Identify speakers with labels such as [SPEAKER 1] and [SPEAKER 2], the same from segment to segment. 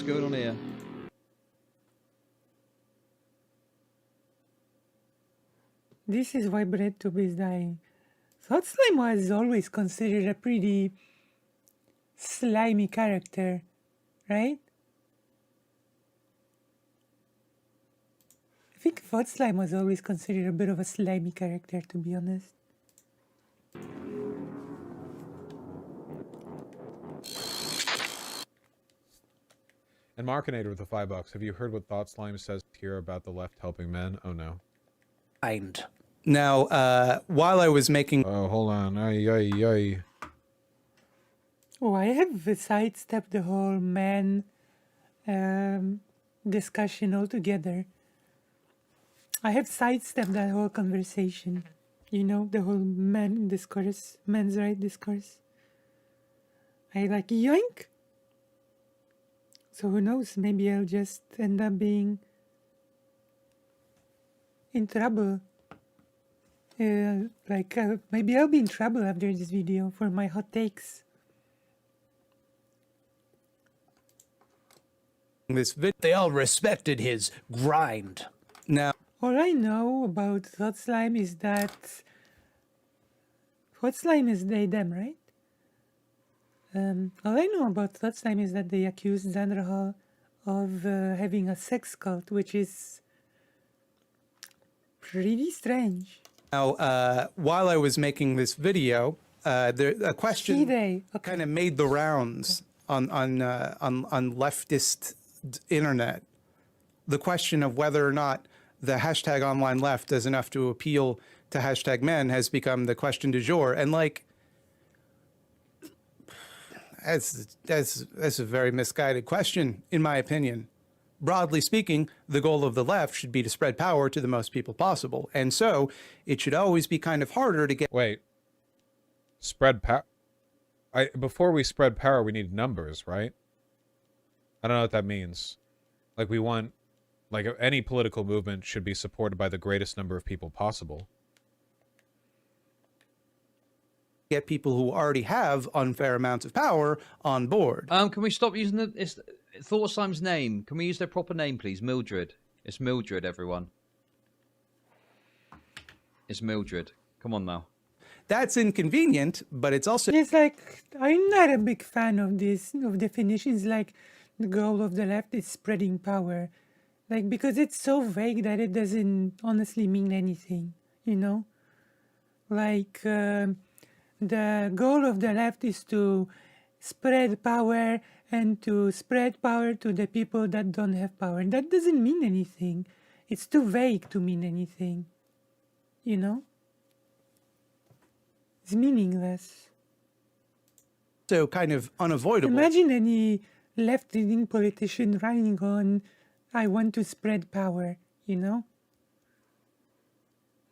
[SPEAKER 1] What's going on here?
[SPEAKER 2] This is why Breadtube is dying. Thought Slime was always considered a pretty slimy character, right? I think Thought Slime was always considered a bit of a slimy character, to be honest.
[SPEAKER 3] And Markinator with the $5. Have you heard what Thought Slime says here about the left helping men? Oh no.
[SPEAKER 4] Now, while I was making...
[SPEAKER 3] Oh, hold on. Ay, ay, ay.
[SPEAKER 2] Oh, I have sidestepped the whole man discussion altogether. I have sidestepped that whole conversation. You know, the whole man discourse, men's right discourse. I like yoink. So who knows, maybe I'll just end up being in trouble. Maybe I'll be in trouble after this video for my hot takes.
[SPEAKER 4] They all respected his grind. Now,
[SPEAKER 2] all I know about Thought Slime is that Thought Slime is they them, right? All I know about Thought Slime is that they accused Xanderhal of having a sex cult, which is pretty strange.
[SPEAKER 4] now, while I was making this video, a question kind of made the rounds on leftist internet. The question of whether or not the hashtag online left does enough to appeal to hashtag men has become the question du jour. And like, that's a very misguided question, in my opinion. Broadly speaking, the goal of the left should be to spread power to the most people possible. And so it should always be kind of harder to get...
[SPEAKER 3] Wait. Spread power? Before we spread power, we need numbers, right? I don't know what that means. Like, we want... Like, any political movement should be supported by the greatest number of people possible.
[SPEAKER 4] Get people who already have unfair amounts of power on board.
[SPEAKER 1] Can we stop using Thought Slime's name? Can we use their proper name, please? Mildred. It's Mildred, everyone. It's Mildred. Come on now.
[SPEAKER 4] That's inconvenient, but it's also...
[SPEAKER 2] It's like, I'm not a big fan of this, of definitions like the goal of the left is spreading power. Like, because it's so vague that it doesn't honestly mean anything, you know? Like, the goal of the left is to spread power and to spread power to the people that don't have power. That doesn't mean anything. It's too vague to mean anything, you know? It's meaningless.
[SPEAKER 4] So kind of unavoidable.
[SPEAKER 2] Imagine any left-leaning politician running on, I want to spread power, you know?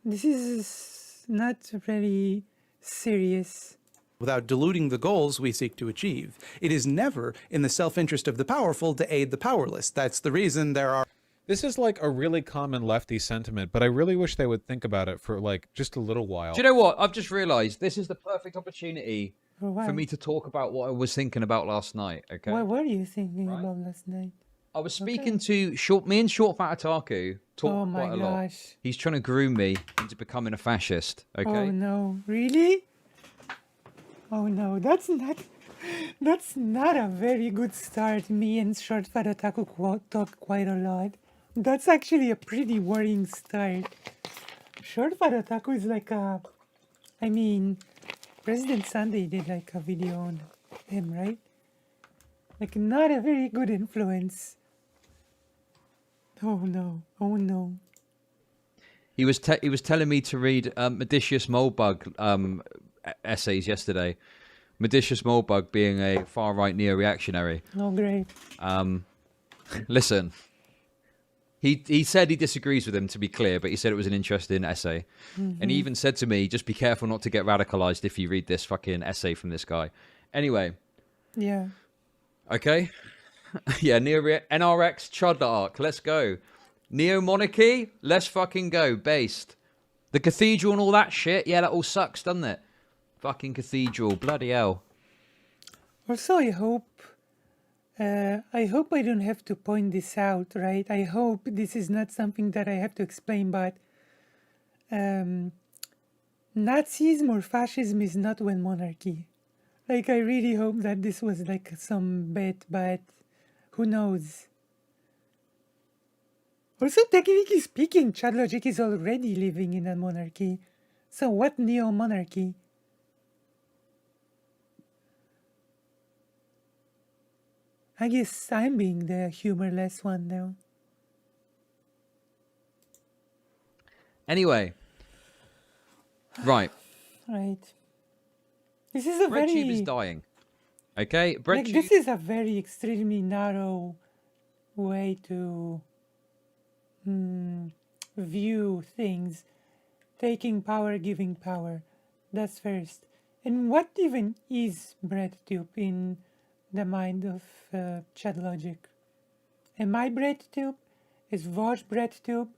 [SPEAKER 2] This is not very serious.
[SPEAKER 4] Without diluting the goals we seek to achieve. It is never in the self-interest of the powerful to aid the powerless. That's the reason there are...
[SPEAKER 3] This is like a really common lefty sentiment, but I really wish they would think about it for like just a little while.
[SPEAKER 1] Do you know what? I've just realised this is the perfect opportunity for me to talk about what I was thinking about last night, okay?
[SPEAKER 2] What were you thinking about last night?
[SPEAKER 1] I was speaking to me and Short Fat Otaku talk quite a lot. He's trying to groom me into becoming a fascist. Okay.
[SPEAKER 2] Oh no, really? Oh no, that's not a very good start. Me and Short Fat Otaku talk quite a lot. That's actually a pretty worrying start. Short Fat Otaku is like a, I mean, President Sunday did like a video on him, right? Like not a very good influence. Oh no, oh no.
[SPEAKER 1] He was telling me to read Medicious Moldbug essays yesterday. Medicious Moldbug being a far-right neo-reactionary.
[SPEAKER 2] Oh, great.
[SPEAKER 1] Listen, he said he disagrees with him, to be clear, but he said it was an interesting essay. And he even said to me, just be careful not to get radicalized if you read this fucking essay from this guy. Anyway.
[SPEAKER 2] Yeah.
[SPEAKER 1] Okay. Yeah, NRX Chud Logic, let's go. Neo-monarchy, let's fucking go. Based. The cathedral and all that shit, yeah, that all sucks, doesn't it? Fucking cathedral, bloody hell.
[SPEAKER 2] Also, I hope I hope I don't have to point this out, right? I hope this is not something that I have to explain, but Nazism or fascism is not one monarchy. Like, I really hope that this was like some bit, but who knows? Also, technically speaking, Chud Logic is already living in a monarchy. So what neo-monarchy? I guess I'm being the humorless one now.
[SPEAKER 1] Anyway. Right.
[SPEAKER 2] Right. This is a
[SPEAKER 1] Breadtube
[SPEAKER 2] very...
[SPEAKER 1] is dying. Okay?
[SPEAKER 2] Like,
[SPEAKER 1] Breadtube...
[SPEAKER 2] this is a very extremely narrow way to view things. Taking power, giving power. That's first. And what even is Breadtube in the mind of Chud Logic? Am I Breadtube? Is Vaush Breadtube?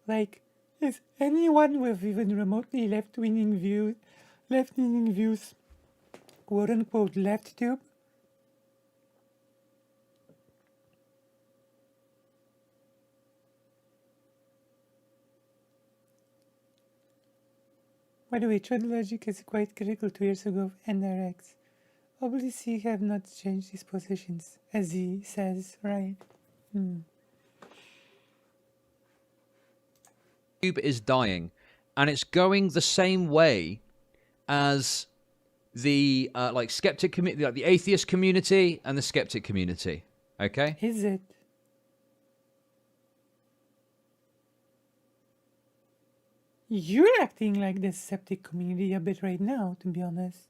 [SPEAKER 2] Like, is anyone with even remotely left-wing views, quote-unquote left-tube? By the way, Chud Logic is quite critical 2 years ago of NRX. Obviously, have not changed his positions, as he says, right?
[SPEAKER 1] Is dying, and it's going the same way as the like skeptic community, like the atheist community and the skeptic community. Okay,
[SPEAKER 2] Is it? You're acting like the skeptic community a bit right now, to be honest.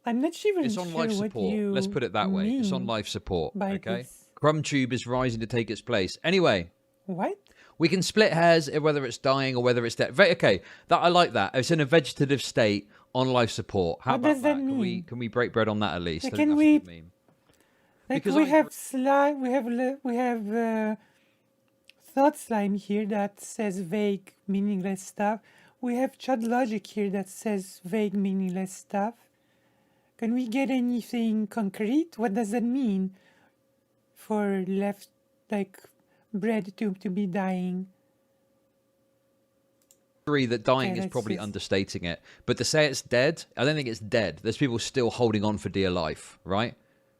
[SPEAKER 2] I'm not even
[SPEAKER 1] it's
[SPEAKER 2] sure
[SPEAKER 1] on life
[SPEAKER 2] what
[SPEAKER 1] support.
[SPEAKER 2] you
[SPEAKER 1] Let's put it that way. It's on
[SPEAKER 2] mean
[SPEAKER 1] life support.
[SPEAKER 2] by
[SPEAKER 1] Okay,
[SPEAKER 2] this.
[SPEAKER 1] Crumbtube is rising to take its place. Anyway,
[SPEAKER 2] What?
[SPEAKER 1] we can split hairs whether it's dying or whether it's dead. Okay, that I like that. It's in a vegetative state on life support. How
[SPEAKER 2] What
[SPEAKER 1] about
[SPEAKER 2] does that
[SPEAKER 1] Can we break bread on that at least?
[SPEAKER 2] Like,
[SPEAKER 1] I think
[SPEAKER 2] can
[SPEAKER 1] that's a
[SPEAKER 2] we-
[SPEAKER 1] good meme.
[SPEAKER 2] Like,
[SPEAKER 1] Because
[SPEAKER 2] we
[SPEAKER 1] I
[SPEAKER 2] have thought slime here that says vague, meaningless stuff. We have Chud Logic here that says vague, meaningless stuff. Can we get anything concrete? What does that mean for left, like, Breadtube to be dying?
[SPEAKER 1] Agree that dying
[SPEAKER 2] Okay,
[SPEAKER 1] is
[SPEAKER 2] let's
[SPEAKER 1] probably
[SPEAKER 2] just-
[SPEAKER 1] understating it, but to say it's dead, I don't think it's dead. There's people still holding on for dear life, right?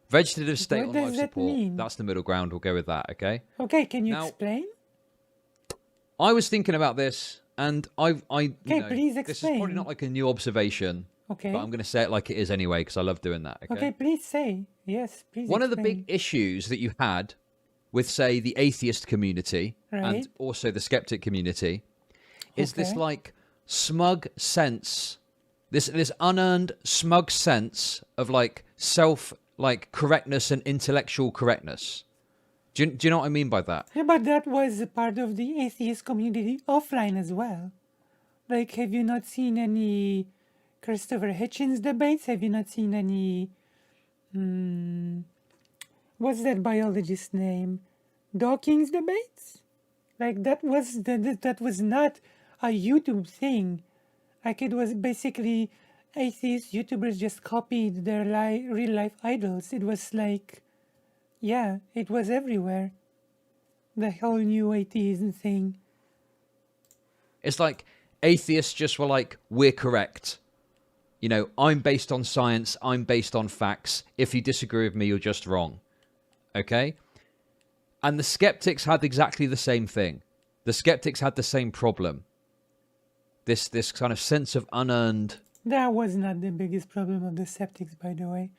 [SPEAKER 1] Vegetative state
[SPEAKER 2] What
[SPEAKER 1] on
[SPEAKER 2] does
[SPEAKER 1] life
[SPEAKER 2] that
[SPEAKER 1] support.
[SPEAKER 2] mean?
[SPEAKER 1] That's the middle ground. We'll go with that. Okay.
[SPEAKER 2] Okay, can you
[SPEAKER 1] Now-
[SPEAKER 2] explain?
[SPEAKER 1] I was thinking about this, and
[SPEAKER 2] Okay,
[SPEAKER 1] you know,
[SPEAKER 2] please
[SPEAKER 1] this is probably
[SPEAKER 2] explain.
[SPEAKER 1] not like a new observation,
[SPEAKER 2] Okay.
[SPEAKER 1] but I'm going to say it like it is anyway because I love doing that. Okay.
[SPEAKER 2] Okay, please say. Yes, please
[SPEAKER 1] One of the
[SPEAKER 2] explain.
[SPEAKER 1] big issues that you had with, say, the atheist community
[SPEAKER 2] Right.
[SPEAKER 1] and also the skeptic community is this
[SPEAKER 2] Okay.
[SPEAKER 1] like smug sense, this unearned smug sense of like self like correctness and intellectual correctness. Do you know what I mean by that?
[SPEAKER 2] Yeah, but that was a part of the atheist community offline as well. Like, have you not seen any Christopher Hitchens debates? Have you not seen any... what's that biologist's name? Dawkins debates? Like, that was that was not a YouTube thing. Like, it was basically atheist YouTubers just copied their real life idols. It was like, yeah, it was everywhere. The whole new atheism thing.
[SPEAKER 1] It's like atheists just were like, we're correct. You know, I'm based on science. I'm based on facts. If you disagree with me, you're just wrong. Okay? And the skeptics had exactly the same thing. The skeptics had the same problem. This kind of sense of unearned...
[SPEAKER 2] That was not the biggest problem of the skeptics, by the way.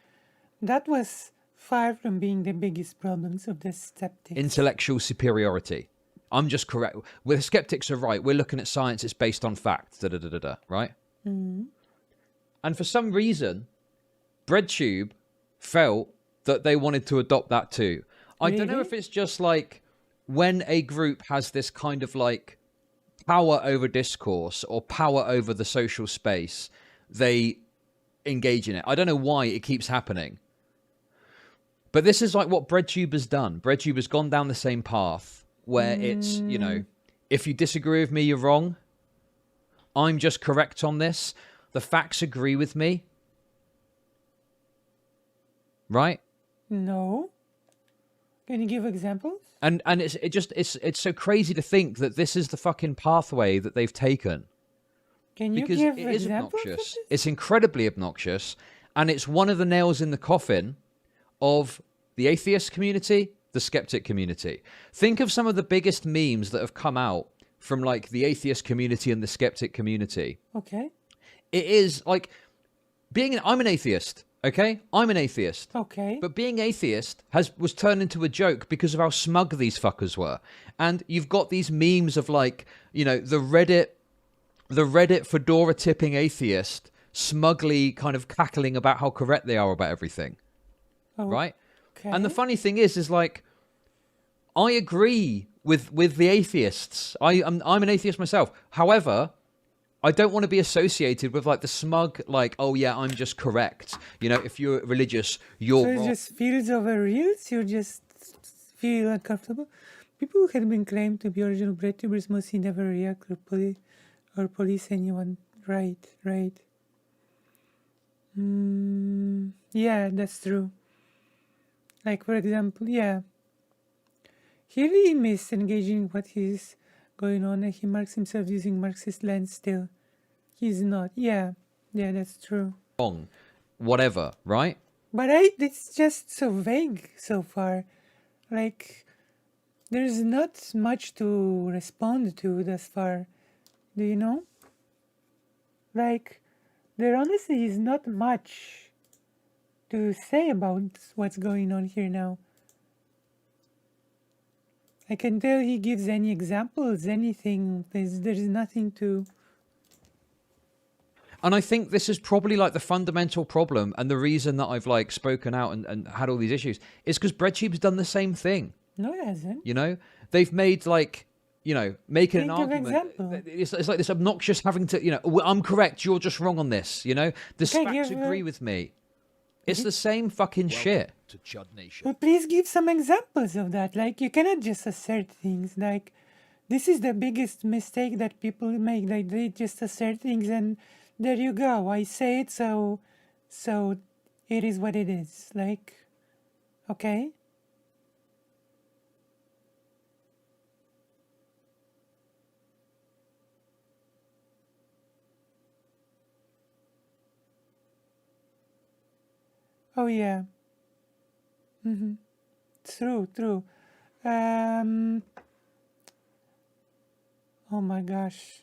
[SPEAKER 2] That was far from being the biggest problems of the skeptics.
[SPEAKER 1] intellectual superiority. I'm just correct. Well, the skeptics are right. We're looking at science. It's based on facts. Da da da da da. Right. And for some reason, Breadtube felt that they wanted to adopt that too. I don't know
[SPEAKER 2] Really?
[SPEAKER 1] if it's just like when a group has this kind of like power over discourse or power over the social space, they engage in it. I don't know why it keeps happening. But this is like what Breadtube has done. Breadtube has gone down the same path where it's, you know, if you disagree with me, you're wrong. I'm just correct on this. The facts agree with me. right?
[SPEAKER 2] No. Can you give examples?
[SPEAKER 1] And it's so crazy to think that this is the fucking pathway that they've taken.
[SPEAKER 2] Can you
[SPEAKER 1] Because
[SPEAKER 2] give
[SPEAKER 1] it is
[SPEAKER 2] examples of
[SPEAKER 1] obnoxious.
[SPEAKER 2] this?
[SPEAKER 1] It's incredibly obnoxious, and it's one of the nails in the coffin of the atheist community, the skeptic community. Think of some of the biggest memes that have come out from like the atheist community and the skeptic community.
[SPEAKER 2] Okay.
[SPEAKER 1] It is like I'm an atheist, okay? I'm an atheist.
[SPEAKER 2] Okay.
[SPEAKER 1] But being atheist was turned into a joke because of how smug these fuckers were. And you've got these memes of like, you know, the Reddit fedora tipping atheist smugly kind of cackling about how correct they are about everything. Right?
[SPEAKER 2] Okay.
[SPEAKER 1] And the funny thing is like, I agree with the atheists. I'm an atheist myself. However, I don't want to be associated with like the smug, like, oh yeah, I'm just correct. You know, if you're religious, you're
[SPEAKER 2] So it
[SPEAKER 1] wrong.
[SPEAKER 2] just feels over reels? You just feel uncomfortable? People who had been claimed to be original Breadtubers mostly never react or police anyone. Right. Yeah, that's true. Like, for example, yeah. He really missed engaging what he's going on, and he marks himself using Marxist lens still. He's not. Yeah, that's true.
[SPEAKER 1] Wrong. Whatever, right?
[SPEAKER 2] But it's just so vague so far. Like, there's not much to respond to thus far. Do you know? Like, there honestly is not much to say about what's going on here now. I can tell he gives any examples, anything. There's nothing to...
[SPEAKER 1] And I think this is probably like the fundamental problem, and the reason that I've like spoken out and had all these issues is because Breadtube's done the same thing.
[SPEAKER 2] No, it hasn't.
[SPEAKER 1] You know, they've made like, you know, making an
[SPEAKER 2] Think of
[SPEAKER 1] argument.
[SPEAKER 2] example.
[SPEAKER 1] It's like this obnoxious having to, you know, I'm correct, you're just wrong on this. You know, the
[SPEAKER 2] Okay,
[SPEAKER 1] SPACs
[SPEAKER 2] give,
[SPEAKER 1] agree with me. It's the same fucking shit.
[SPEAKER 5] To Chud Nation.
[SPEAKER 2] Well, please give some examples of that. Like, you cannot just assert things. Like, this is the biggest mistake that people make. Like, they just assert things and there you go. I say it, so it is what it is. Like, okay? Oh, yeah. True. Oh my gosh.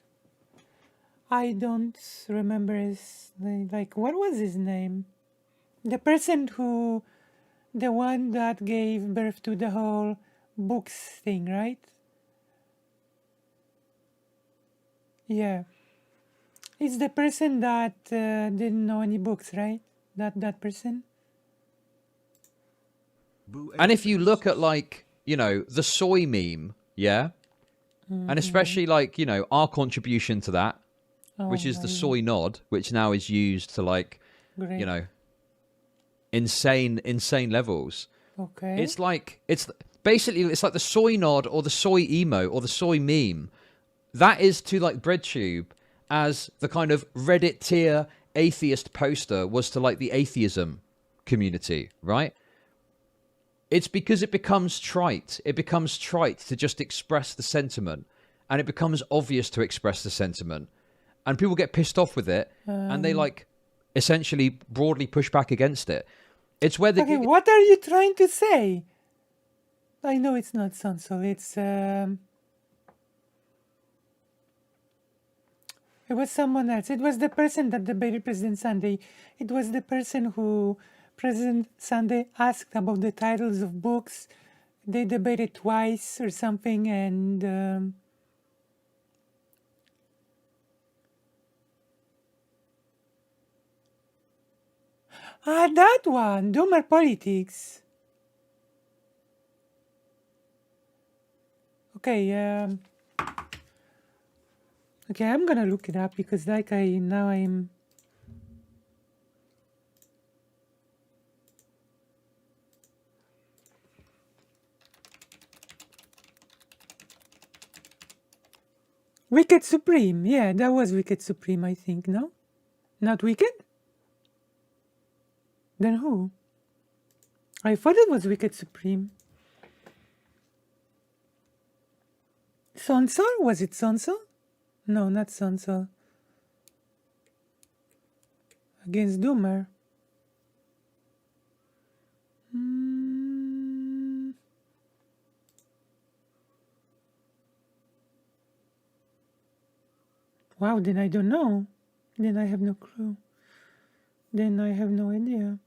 [SPEAKER 2] I don't remember his name. Like, what was his name? The one that gave birth to the whole books thing, right? Yeah. It's the person that didn't know any books, right? That person?
[SPEAKER 1] And if you look at like, you know, the soy meme, yeah? And especially like, you know, our contribution to that, which is the soy nod, which now is used to like,
[SPEAKER 2] Great.
[SPEAKER 1] you know, insane levels.
[SPEAKER 2] Okay.
[SPEAKER 1] It's like, it's basically, it's like the soy nod or the soy emo or the soy meme. That is to like Breadtube as the kind of Reddit tier atheist poster was to like the atheism community, right? It's because it becomes trite. It becomes trite to just express the sentiment, and it becomes obvious to express the sentiment, and people get pissed off with it, and they like essentially broadly push back against it. It's where the
[SPEAKER 2] Okay, what are you trying to say? I know it's not Sonsol, it's it was someone else. It was the person that debated President Sunday. It was the person who President Sunday asked about the titles of books. They debated twice or something, and that one, Doomer Politics. Okay, okay, I'm gonna look it up because like I'm Wicked Supreme. Yeah, that was Wicked Supreme, I think, no? Not Wicked? Then who? I thought it was Wicked Supreme. Sonsor? Was it Sonsor? No, not Sonsor. Against Doomer. Wow, then I don't know. Then I have no clue. Then I have no idea.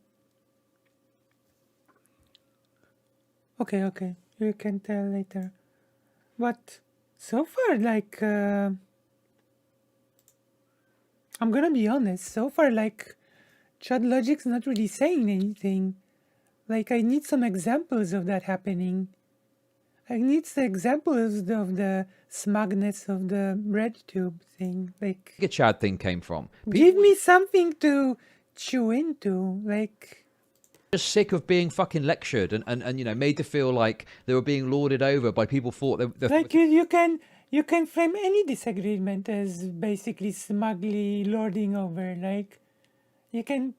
[SPEAKER 2] Okay. You can tell later. But so far, like, I'm gonna be honest. So far, like, Chud Logic's not really saying anything. Like, I need some examples of that happening. I need the examples of the smugness of the Breadtube thing. Like,
[SPEAKER 1] The Chad thing came from.
[SPEAKER 2] give me something to chew into. Like,
[SPEAKER 1] Just sick of being fucking lectured and you know, made to feel like they were being lorded over by people thought they
[SPEAKER 2] like you can frame any disagreement as basically smugly lording over. Like, you can,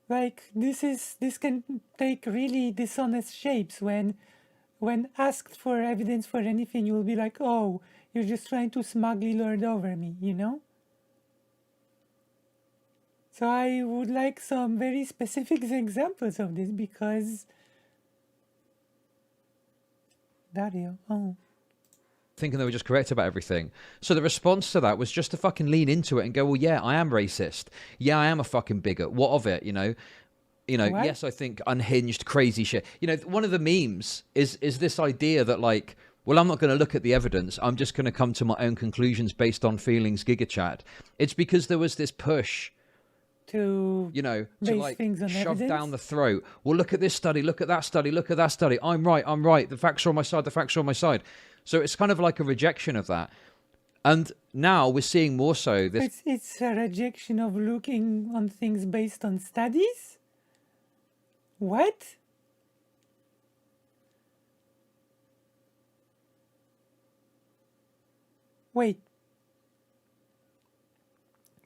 [SPEAKER 2] like, this can take really dishonest shapes when asked for evidence for anything. You'll be like, oh, you're just trying to smugly lord over me, you know? So I would like some very specific examples of this because Dario, oh.
[SPEAKER 1] thinking they were just correct about everything. So the response to that was just to fucking lean into it and go, well, yeah, I am racist. Yeah, I am a fucking bigot. What of it, you know?
[SPEAKER 2] What?
[SPEAKER 1] Yes, I think unhinged, crazy shit. You know, one of the memes is this idea that, like, well, I'm not going to look at the evidence. I'm just going to come to my own conclusions based on feelings, GigaChat. It's because there was this push,
[SPEAKER 2] To
[SPEAKER 1] you know, to
[SPEAKER 2] base
[SPEAKER 1] like
[SPEAKER 2] things on
[SPEAKER 1] shove
[SPEAKER 2] evidence?
[SPEAKER 1] down the throat. Well, look at this study, look at that study, look at that study. I'm right. The facts are on my side, the facts are on my side. So it's kind of like a rejection of that. And now we're seeing more so this.
[SPEAKER 2] It's a rejection of looking on things based on studies? What? Wait.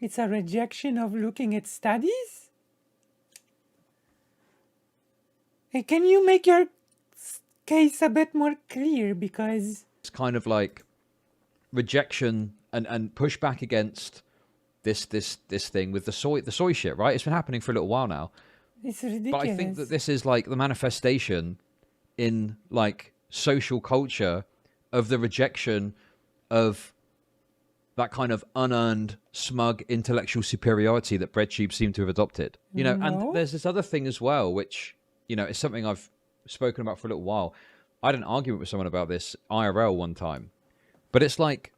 [SPEAKER 2] It's a rejection of looking at studies? Hey, can you make your case a bit more clear? Because
[SPEAKER 1] It's kind of like rejection and pushback against this thing with the soy shit, right? It's been happening for a little while now.
[SPEAKER 2] it's ridiculous.
[SPEAKER 1] But I think that this is like the manifestation in like social culture of the rejection of that kind of unearned, smug intellectual superiority that Breadtube seem to have adopted. You know,
[SPEAKER 2] No.
[SPEAKER 1] and there's this other thing as well, which, you know, is something I've spoken about for a little while. I had an argument with someone about this IRL one time. But it's like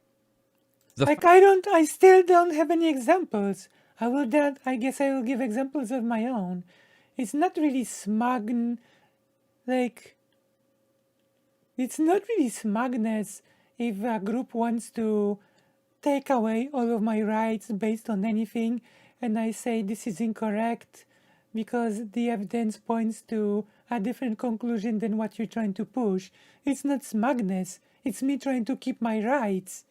[SPEAKER 2] I still don't have any examples. I guess I will give examples of my own. It's not really smug, like, it's not really smugness if a group wants to take away all of my rights based on anything and I say this is incorrect because the evidence points to a different conclusion than what you're trying to push. It's not smugness. It's me trying to keep my rights.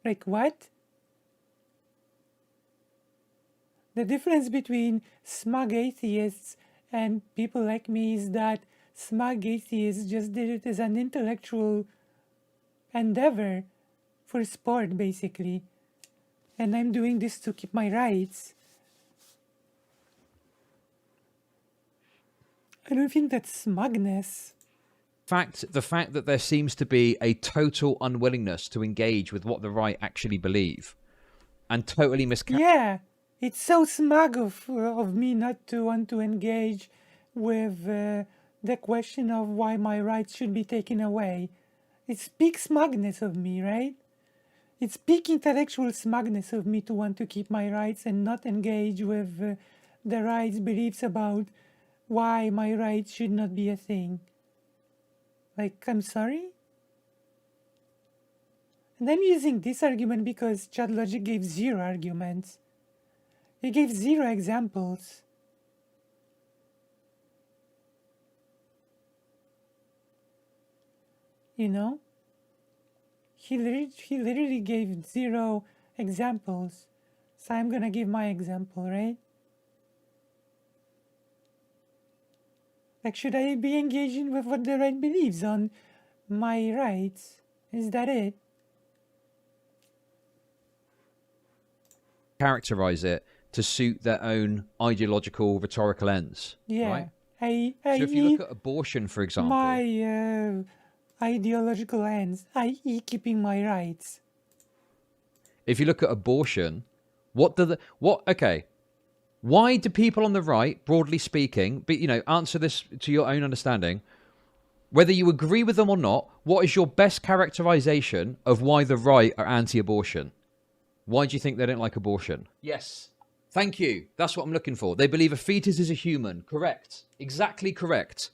[SPEAKER 2] Like, what? The difference between smug atheists and people like me is that smug atheists just did it as an intellectual endeavor for sport, basically. And I'm doing this to keep my rights. I don't think that's smugness.
[SPEAKER 1] the fact that there seems to be a total unwillingness to engage with what the right actually believe and totally
[SPEAKER 2] Yeah, it's so smug of me not to want to engage with the question of why my rights should be taken away. It's peak smugness of me, right? It's peak intellectual smugness of me to want to keep my rights and not engage with the right's beliefs about why my rights should not be a thing. Like, I'm sorry? And I'm using this argument because Chud Logic gave 0 arguments. He gave 0 examples. You know? He literally gave 0 examples. So I'm gonna give my example, right? Like, should I be engaging with what the right believes on my rights? Is that it?
[SPEAKER 1] Characterize it to suit their own ideological rhetorical ends.
[SPEAKER 2] Yeah.
[SPEAKER 1] Right?
[SPEAKER 2] I
[SPEAKER 1] So if you
[SPEAKER 2] need
[SPEAKER 1] look at abortion, for example,
[SPEAKER 2] my ideological ends, i.e., keeping my rights.
[SPEAKER 1] if you look at abortion, okay, why do people on the right, broadly speaking, but answer this to your own understanding, whether you agree with them or not, what is your best characterization of why the right are anti-abortion? Why do you think they don't like abortion? Yes. Thank you. That's what I'm looking for. They believe a fetus is a human. Correct. Exactly correct.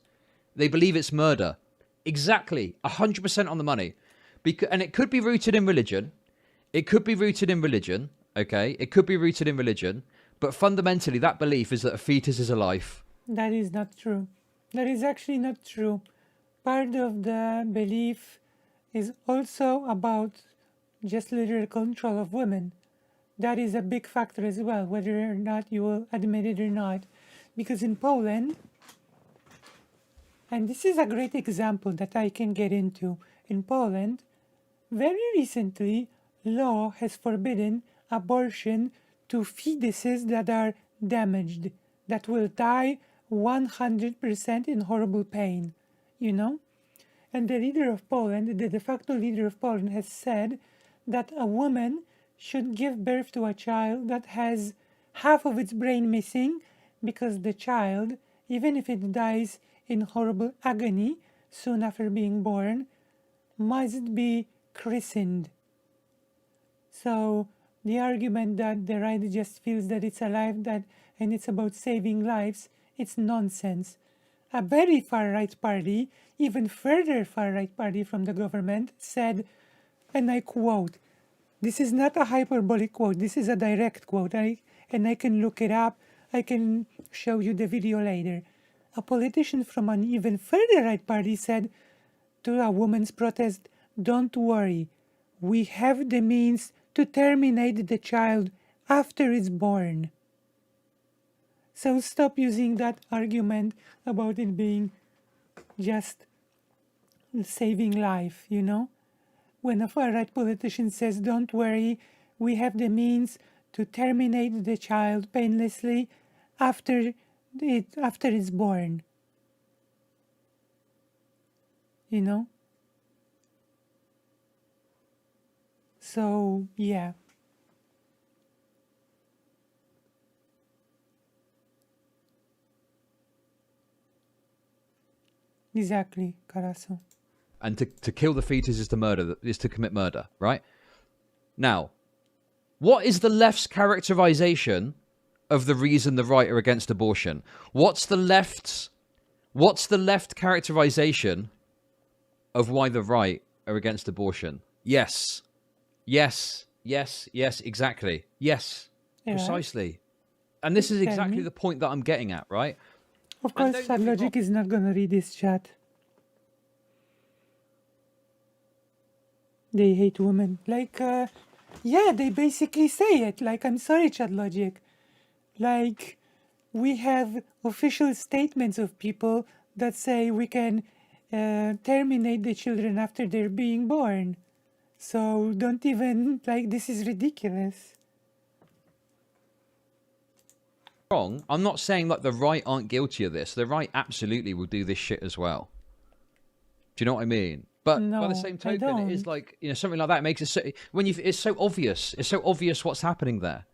[SPEAKER 1] They believe it's murder. Exactly. 100% on the money. And it could be rooted in religion. It could be rooted in religion. Okay? It could be rooted in religion. But fundamentally, that belief is that a fetus is a life.
[SPEAKER 2] That is not true. That is actually not true. Part of the belief is also about just literal control of women. That is a big factor as well, whether or not you will admit it or not. Because in Poland, and this is a great example that I can get into, in Poland, very recently, law has forbidden abortion to fetuses that are damaged, that will die 100% in horrible pain, And the leader of Poland, the de facto leader of Poland, has said that a woman should give birth to a child that has half of its brain missing, because the child, even if it dies in horrible agony soon after being born, must be christened. So the argument that the right just feels that it's alive, and it's about saving lives, it's nonsense. A very far-right party, even further far-right party from the government, said, and I quote, this is not a hyperbolic quote, this is a direct quote, and I can look it up, I can show you the video later. A politician from an even further right party said to a woman's protest, don't worry, we have the means to terminate the child after it's born. So stop using that argument about it being just saving life, When a far-right politician says, don't worry, we have the means to terminate the child painlessly after it's born. So, yeah. Exactly, Carasso.
[SPEAKER 1] And to kill the fetus is to commit murder, right? Now, what is the left's characterization of the reason the right are against abortion? What's the left characterization of why the right are against abortion? Yes, exactly. Yes,
[SPEAKER 2] Yeah.
[SPEAKER 1] precisely. And this is exactly the point that I'm getting at, right?
[SPEAKER 2] Of course, Chud Logic is not gonna read this chat. They hate women. Yeah, they basically say it. I'm sorry, Chud Logic. We have official statements of people that say we can terminate the children after they're being born. So don't even, this is ridiculous.
[SPEAKER 1] Wrong. I'm not saying the right aren't guilty of this. The right absolutely will do this shit as well. Do you know what I mean? But by the same token, it is something like that makes it so, it's so obvious. It's so obvious what's happening there,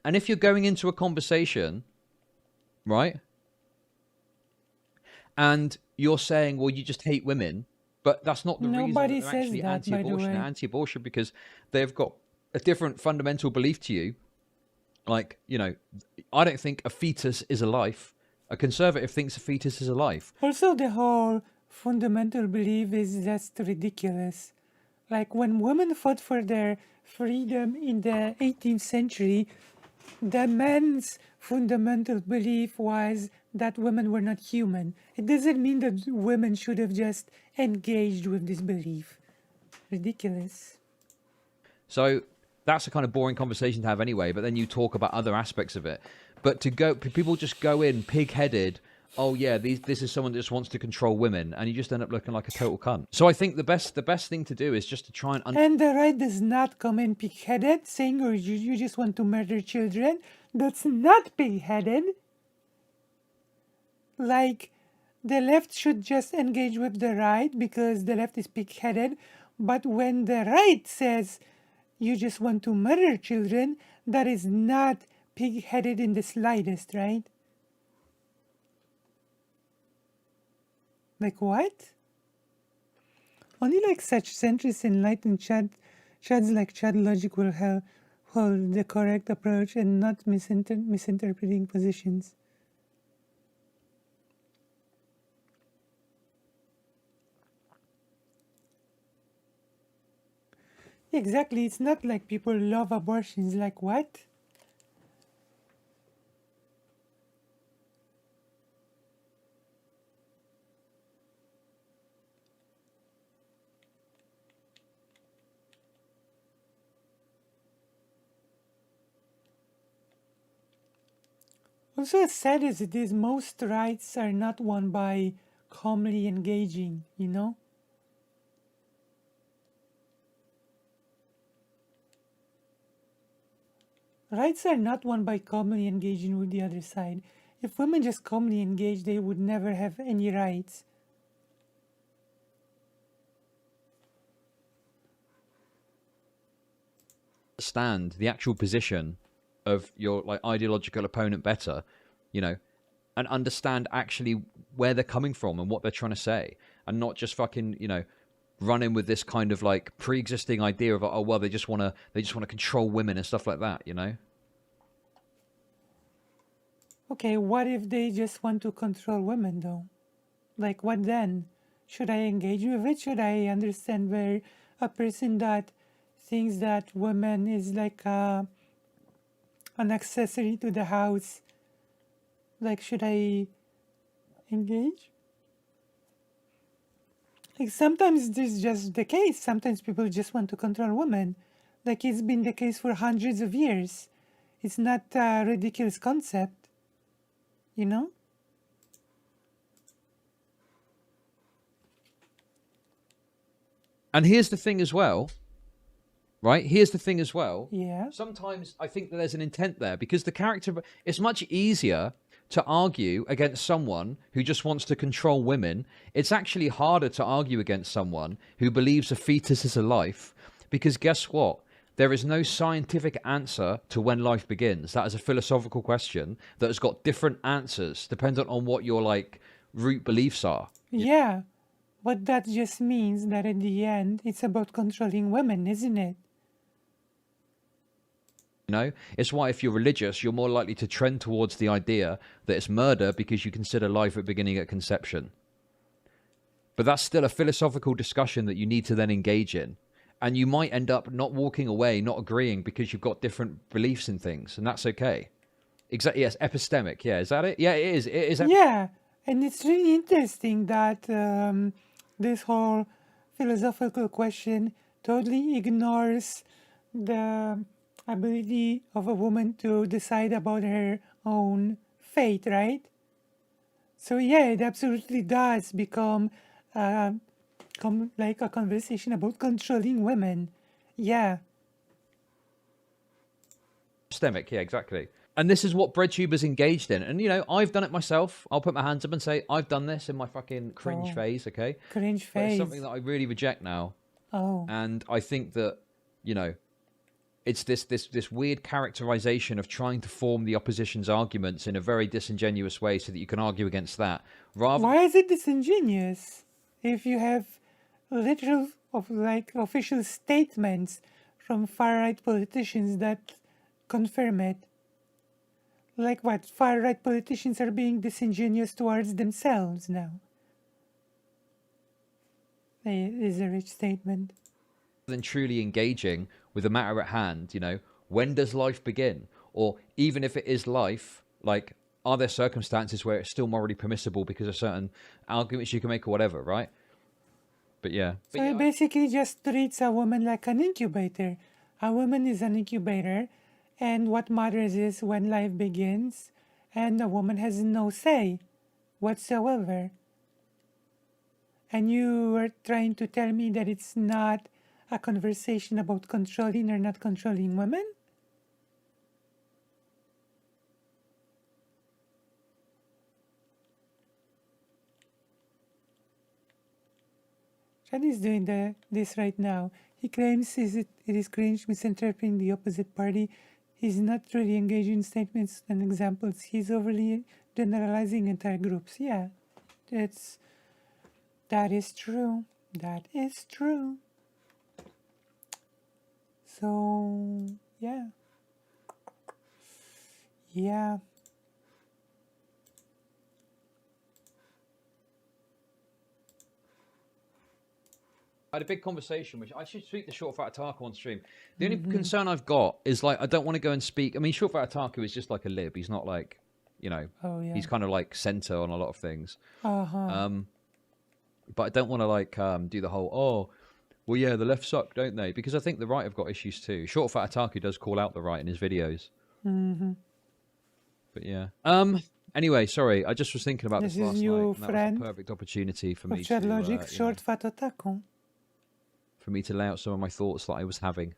[SPEAKER 1] And if you're going into a conversation, right, and you're saying, well, you just hate women, but that's not the reason that they're actually anti-abortion. They're anti-abortion because they've got a different fundamental belief to you. I don't think a fetus is a life. A conservative thinks a fetus is a life.
[SPEAKER 2] Also, the whole fundamental belief is just ridiculous. When women fought for their freedom in the 18th century, the men's fundamental belief was that women were not human. It doesn't mean that women should have just engaged with this belief. Ridiculous.
[SPEAKER 1] So that's a kind of boring conversation to have anyway, but then you talk about other aspects of it. But people just go in pig-headed oh yeah, this is someone that just wants to control women, and you just end up looking like a total cunt. So I think the best thing to do is just to try and
[SPEAKER 2] And the right does not come in pig-headed, saying, or you just want to murder children. That's not pig-headed. Like, the left should just engage with the right because the left is pig-headed. But when the right says you just want to murder children, that is not pig-headed in the slightest, right? Like what? Only like such centrist enlightened Chuds like Chud Logic will hold the correct approach and not misinterpreting positions. Exactly, it's not like people love abortions, like what? Also, as sad as it is, most rights are not won by calmly engaging, you know? Rights are not won by calmly engaging with the other side. If women just calmly engage, they would never have any rights.
[SPEAKER 1] understand the actual position of your like ideological opponent better, you know, and understand actually where they're coming from and what they're trying to say, and not just fucking, you know, run in with this kind of like pre-existing idea of, oh well, they just want to control women and stuff like that, you know.
[SPEAKER 2] Okay, what if they just want to control women though? Like what then? Should I engage with it? Should I understand where a person that thinks that woman is like an accessory to the house, like should I engage? Like sometimes this is just the case. Sometimes people just want to control women. Like it's been the case for hundreds of years. It's not a ridiculous concept, you know?
[SPEAKER 1] And here's the thing as well, right? Here's the thing as well.
[SPEAKER 2] Yeah.
[SPEAKER 1] Sometimes I think that there's an intent there because the character, it's much easier to argue against someone who just wants to control women. It's actually harder to argue against someone who believes a fetus is a life, because guess what? There is no scientific answer to when life begins. That is a philosophical question that has got different answers dependent on what your like root beliefs are.
[SPEAKER 2] Yeah. But that just means that at the end, it's about controlling women, isn't it?
[SPEAKER 1] You know, it's why if you're religious, you're more likely to trend towards the idea that it's murder because you consider life at beginning at conception. But that's still a philosophical discussion that you need to then engage in. And you might end up not walking away, not agreeing because you've got different beliefs in things. And that's okay. Exactly. Yes. Epistemic. Yeah. Is that it? Yeah, it is. It is.
[SPEAKER 2] Yeah. And it's really interesting that this whole philosophical question totally ignores the ability of a woman to decide about her own fate, right? So yeah, it absolutely does become like a conversation about controlling women. Yeah.
[SPEAKER 1] Epistemic. Yeah, exactly. And this is what Breadtube is engaged in. And, you know, I've done it myself. I'll put my hands up and say, I've done this in my fucking cringe phase, okay?
[SPEAKER 2] Cringe
[SPEAKER 1] But it's
[SPEAKER 2] phase.
[SPEAKER 1] something that I really reject now.
[SPEAKER 2] Oh.
[SPEAKER 1] And I think that, you know, it's this weird characterization of trying to form the opposition's arguments in a very disingenuous way so that you can argue against that. Rather
[SPEAKER 2] Why is it disingenuous if you have literal of like official statements from far-right politicians that confirm it? Like what? Far-right politicians are being disingenuous towards themselves now. It is a rich statement.
[SPEAKER 1] than truly engaging with the matter at hand, you know, when does life begin? Or even if it is life, like, are there circumstances where it's still morally permissible because of certain arguments you can make or whatever, right? But yeah.
[SPEAKER 2] So it basically just treats a woman like an incubator. A woman is an incubator, and what matters is when life begins, and a woman has no say. whatsoever. And you are trying to tell me that it's not a conversation about controlling or not controlling women? Chad is doing this right now. He claims it is cringe misinterpreting the opposite party. He's not really engaging in statements and examples. He's overly generalizing entire groups. Yeah, that is true. That is true. So, yeah. Yeah.
[SPEAKER 1] I had a big conversation, which I should speak to Short Fat Taco on stream. The only concern I've got is like I don't want to go and speak. I mean, Short Fat Taco is just like a lib. He's not like, you know, he's kind of like center on a lot of things. But I don't want to like do the whole well, yeah, the left suck, don't they? Because I think the right have got issues too. Short Fat Taco does call out the right in his videos. But yeah. Anyway, sorry, I just was thinking about this last night. And that was the perfect opportunity for me to
[SPEAKER 2] Chud Logic, Short Fat Taco.
[SPEAKER 1] For me to lay out some of my thoughts that I was having.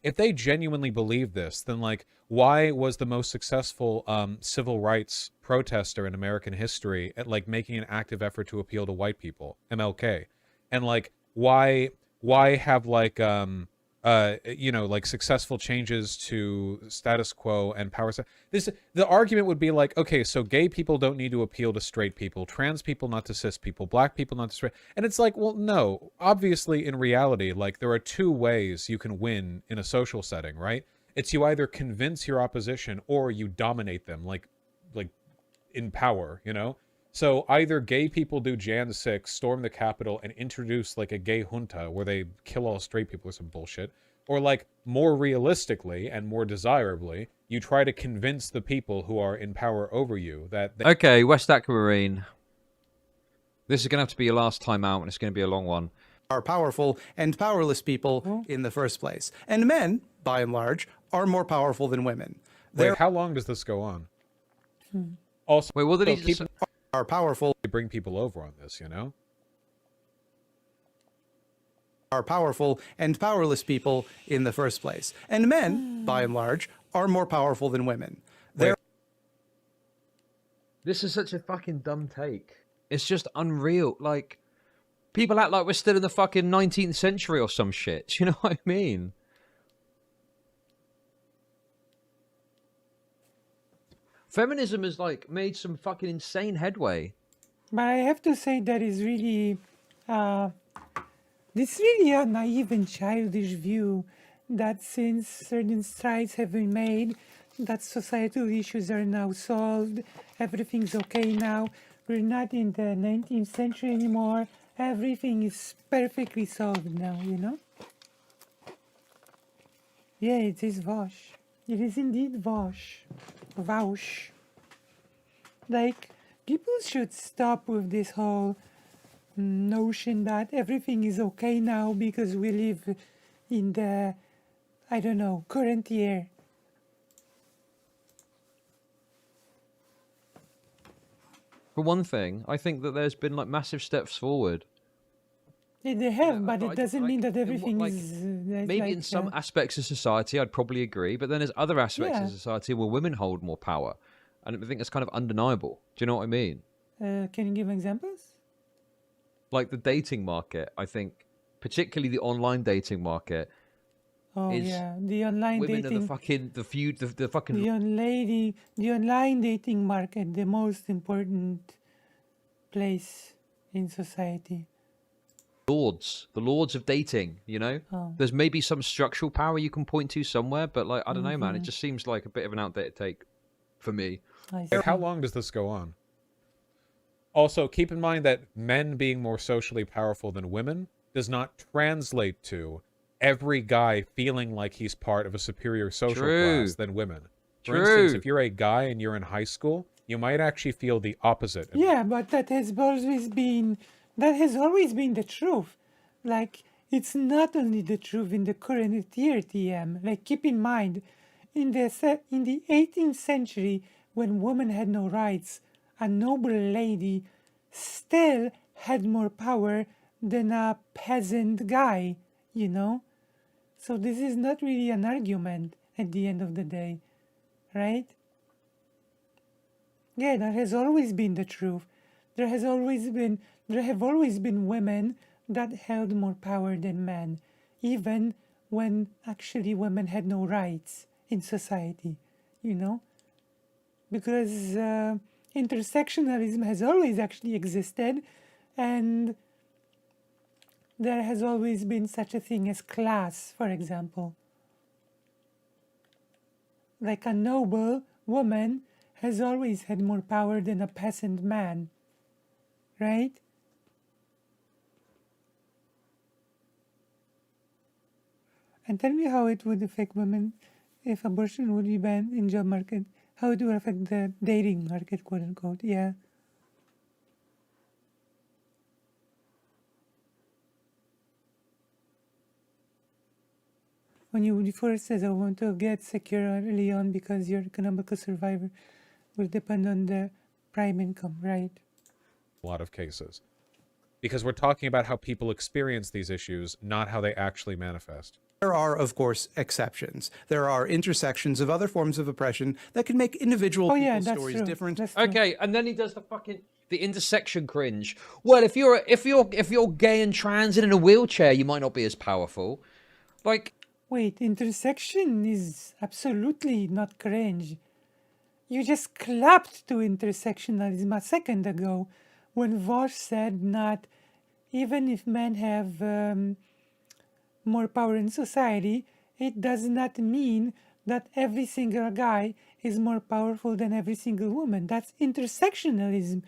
[SPEAKER 3] If they genuinely believe this, then like, why was the most successful civil rights protester in American history at like making an active effort to appeal to white people, MLK, and like why have like you know, like successful changes to status quo and power? The argument would be like, okay, so gay people don't need to appeal to straight people, trans people not to cis people, black people not to straight, and it's like, well, no, obviously in reality, like there are two ways you can win in a social setting, right? It's you either convince your opposition or you dominate them, like in power, you know? So either gay people do Jan 6, storm the Capitol, and introduce like a gay junta where they kill all straight people or some bullshit, or like more realistically and more desirably, you try to convince the people who are in power over you that they
[SPEAKER 1] Okay, West Aquamarine. This is going to have to be your last time out, and it's going to be a long one.
[SPEAKER 4] Are powerful and powerless people in the first place. And men, by and large, are more powerful than women.
[SPEAKER 3] Wait, how long does this go on? Also,
[SPEAKER 1] Wait, what did he
[SPEAKER 3] keep
[SPEAKER 1] just...
[SPEAKER 4] Are powerful.
[SPEAKER 3] They bring people over on this, you know?
[SPEAKER 4] Are powerful and powerless people in the first place. And men, by and large, are more powerful than women.
[SPEAKER 1] This is such a fucking dumb take. It's just unreal. Like, people act like we're still in the fucking 19th century or some shit. Do you know what I mean? Feminism has, like, made some fucking insane headway.
[SPEAKER 2] But I have to say that is really, it's really a naive and childish view that since certain strides have been made, that societal issues are now solved, everything's okay now, we're not in the 19th century anymore, everything is perfectly solved now, you know? Yeah, it is Vaush. It is indeed Vaush. Vaush. Like, people should stop with this whole notion that everything is okay now because we live in the, I don't know, current year.
[SPEAKER 1] For one thing, I think that there's been, like, massive steps forward.
[SPEAKER 2] Yeah, they have,
[SPEAKER 1] Yeah,
[SPEAKER 2] but it doesn't mean that everything
[SPEAKER 1] like,
[SPEAKER 2] is...
[SPEAKER 1] maybe
[SPEAKER 2] like,
[SPEAKER 1] in some aspects of society, I'd probably agree, but then there's other aspects
[SPEAKER 2] Yeah.
[SPEAKER 1] of society where women hold more power. And I think that's kind of undeniable. Do you know what I mean?
[SPEAKER 2] can you give examples?
[SPEAKER 1] Like the dating market, I think, particularly the online dating market,
[SPEAKER 2] Oh
[SPEAKER 1] is
[SPEAKER 2] yeah, the online
[SPEAKER 1] women
[SPEAKER 2] dating...
[SPEAKER 1] are the fucking, the fucking
[SPEAKER 2] the online dating market, the most important place in society.
[SPEAKER 1] lords, the lords of dating, you know?
[SPEAKER 2] Oh.
[SPEAKER 1] There's maybe some structural power you can point to somewhere, but like, I don't know, man. It
[SPEAKER 2] Mm-hmm.
[SPEAKER 1] just seems like a bit of an outdated take for me.
[SPEAKER 2] I
[SPEAKER 3] Wait, how
[SPEAKER 2] see.
[SPEAKER 3] long does this go on? Also, keep in mind that men being more socially powerful than women does not translate to every guy feeling like he's part of a superior social
[SPEAKER 1] True.
[SPEAKER 3] class than women. For
[SPEAKER 1] True.
[SPEAKER 3] instance, if you're a guy and you're in high school, you might actually feel the opposite.
[SPEAKER 2] Yeah, but that has always been the truth. Like, it's not only the truth in the current year, TM. Like, keep in mind, in the 18th century, when women had no rights, a noble lady still had more power than a peasant guy, you know? So this is not really an argument at the end of the day, right? Yeah, that has always been the truth. There have always been women that held more power than men, even when actually women had no rights in society, you know? Because intersectionalism has always actually existed, and there has always been such a thing as class, for example. Like a noble woman has always had more power than a peasant man, right? And tell me how it would affect women if abortion would be banned in job market. How it would affect the dating market, quote unquote. Yeah. When you first says I want to get secure early on because your economical survivor will depend on the prime income, right?
[SPEAKER 3] A lot of cases. Because we're talking about how people experience these issues, not how they actually manifest.
[SPEAKER 4] There are, of course, exceptions. There are intersections of other forms of oppression that can make individual
[SPEAKER 2] Oh yeah,
[SPEAKER 4] people's
[SPEAKER 2] that's
[SPEAKER 4] stories
[SPEAKER 2] true.
[SPEAKER 4] different.
[SPEAKER 2] That's true.
[SPEAKER 1] Okay, and then he does the intersection cringe. Well, if you're gay and trans and in a wheelchair, you might not be as powerful. Like,
[SPEAKER 2] Wait, intersection is absolutely not cringe. You just clapped to intersectionalism a second ago when Vaush said not even if men have more power in society, it does not mean that every single guy is more powerful than every single woman. That's intersectionalism.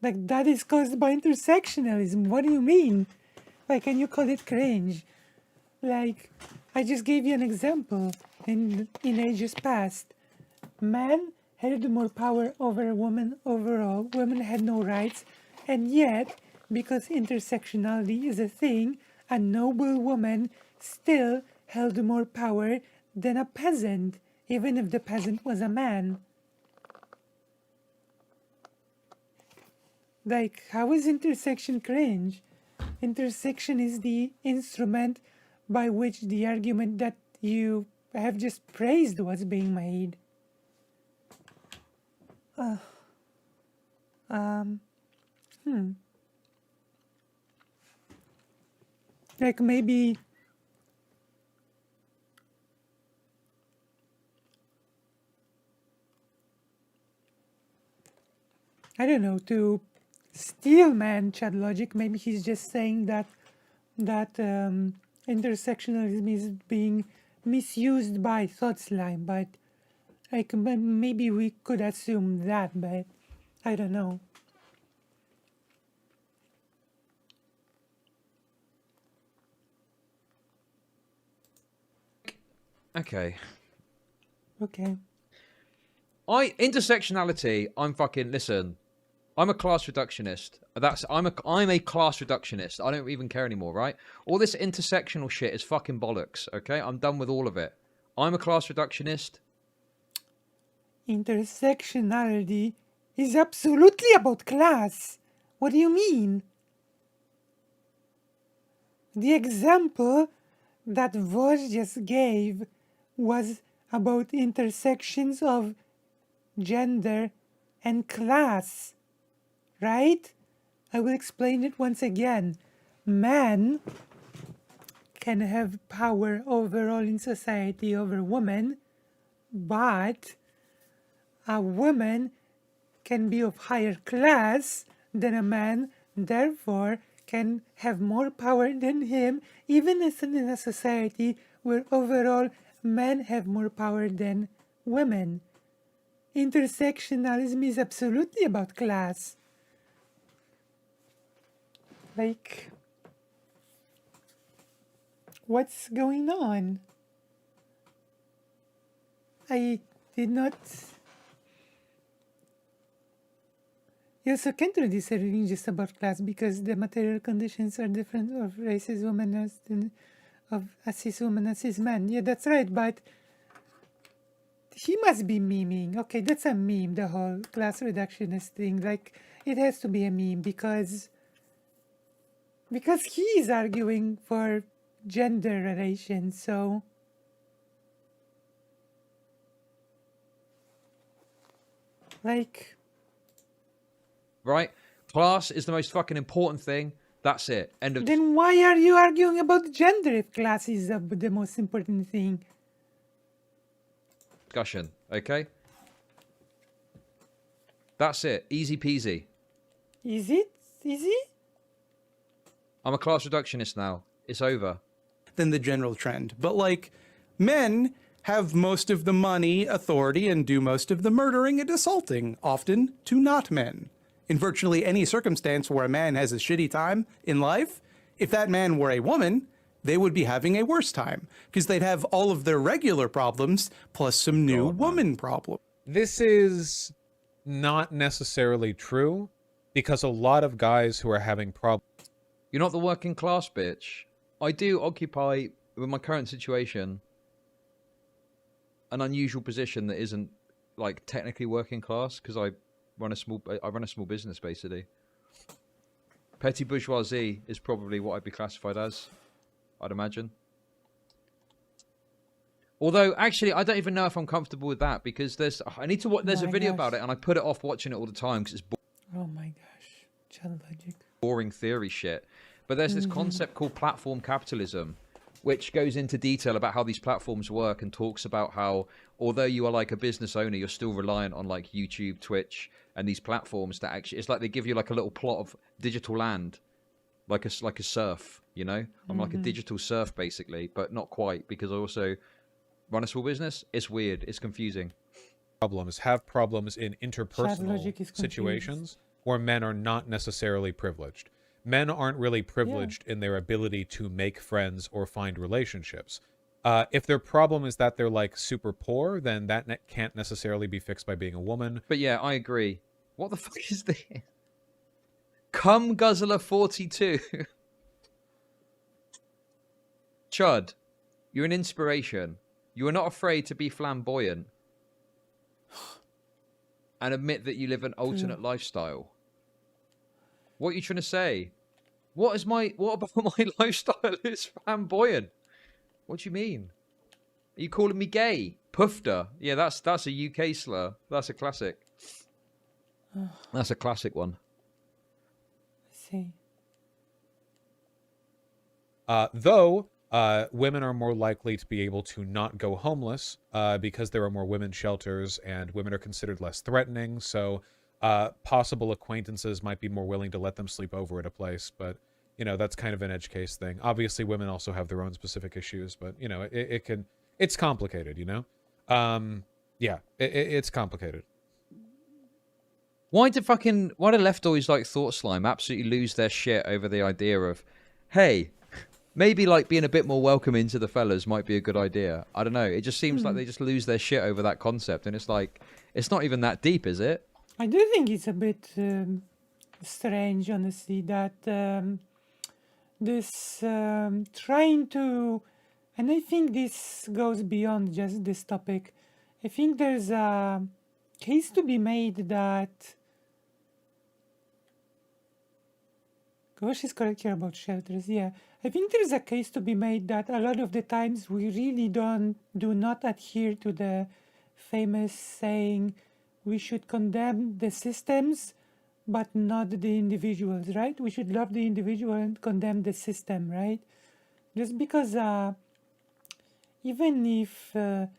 [SPEAKER 2] Like, that is caused by intersectionalism. What do you mean? Like, can you call it cringe? Like, I just gave you an example. In ages past, men had more power over women overall. Women had no rights. And yet, because intersectionality is a thing, a noble woman still held more power than a peasant, even if the peasant was a man. Like, how is intersection cringe? Intersection is the instrument by which the argument that you have just praised was being made. Like maybe I don't know, to steel man Chud Logic, maybe he's just saying that intersectionalism is being misused by Thought Slime, but like maybe we could assume that, but I don't know.
[SPEAKER 1] okay.
[SPEAKER 2] Okay.
[SPEAKER 1] Intersectionality, listen, I'm a class reductionist. I'm a class reductionist. I don't even care anymore, right? All this intersectional shit is fucking bollocks, okay? I'm done with all of it. I'm a class reductionist.
[SPEAKER 2] Intersectionality is absolutely about class. What do you mean? The example that Vaush just gave was about intersections of gender and class, right? I will explain it once again. Man can have power overall in society over women, but a woman can be of higher class than a man, therefore can have more power than him, even in a society where overall men have more power than women. Intersectionalism is absolutely about class. Like, what's going on? I did not. You also can't really say everything just about class because the material conditions are different of races, women of a cis woman and cis man. Yeah, that's right, but he must be memeing. Okay, that's a meme, the whole class reductionist thing. Like, it has to be a meme because he is arguing for gender relations, so like,
[SPEAKER 1] Right? Class is the most fucking important thing. That's it. End of
[SPEAKER 2] then why are you arguing about gender if class is the most important thing?
[SPEAKER 1] discussion. Okay? That's it. Easy peasy.
[SPEAKER 2] Is it easy?
[SPEAKER 1] I'm a class reductionist now. It's over.
[SPEAKER 4] Than the general trend. But like, men have most of the money, authority, and do most of the murdering and assaulting, often to not men. In virtually any circumstance where a man has a shitty time in life, if that man were a woman, they would be having a worse time because they'd have all of their regular problems plus some new woman problem.
[SPEAKER 3] This is not necessarily true because a lot of guys who are having problems.
[SPEAKER 1] You're not the working class, bitch. I do occupy, with my current situation, an unusual position that isn't, like, technically working class because I run a small business, basically. Petty bourgeoisie is probably what I'd be classified as, I'd imagine. Although, actually, I don't even know if I'm comfortable with that because there's a video about it and I put it off watching it all the time because it's
[SPEAKER 2] Oh my gosh, Chud Logic.
[SPEAKER 1] boring theory shit. But there's this concept called platform capitalism, which goes into detail about how these platforms work and talks about how, although you are like a business owner, you're still reliant on like YouTube, Twitch, and these platforms that actually, it's like they give you like a little plot of digital land, like a serf, you know? I'm like a digital serf basically, but not quite because I also run a small business. It's weird. It's confusing.
[SPEAKER 3] Have problems in
[SPEAKER 2] Logic
[SPEAKER 3] interpersonal
[SPEAKER 2] is
[SPEAKER 3] situations where men are not necessarily privileged. Men aren't really privileged in their ability to make friends or find relationships. If their problem is that they're like super poor, then that can't necessarily be fixed by being a woman.
[SPEAKER 1] But yeah, I agree. What the fuck is this? Cum Guzzler 42. Chud, you're an inspiration. You are not afraid to be flamboyant and admit that you live an alternate lifestyle. What are you trying to say? What about my lifestyle is flamboyant? What do you mean? Are you calling me gay? Pufter. Yeah, that's a UK slur. That's a classic. That's a classic one.
[SPEAKER 2] See.
[SPEAKER 3] Though women are more likely to be able to not go homeless because there are more women's shelters and women are considered less threatening. So possible acquaintances might be more willing to let them sleep over at a place. But, you know, that's kind of an edge case thing. Obviously, women also have their own specific issues. But, you know, it's complicated, you know? Yeah, it's complicated.
[SPEAKER 1] Why do leftoids like Thought Slime absolutely lose their shit over the idea of, hey, maybe like being a bit more welcoming to the fellas might be a good idea? I don't know. It just seems like they just lose their shit over that concept. And it's like, it's not even that deep, is it?
[SPEAKER 2] I do think it's a bit strange, honestly, that this trying to, and I think this goes beyond just this topic. I think there's a case to be made that Vaush is correct here about shelters. Yeah, I think there's a case to be made that a lot of the times we really do not adhere to the famous saying, we should condemn the systems, but not the individuals, right? We should love the individual and condemn the system, right? Just because even if, for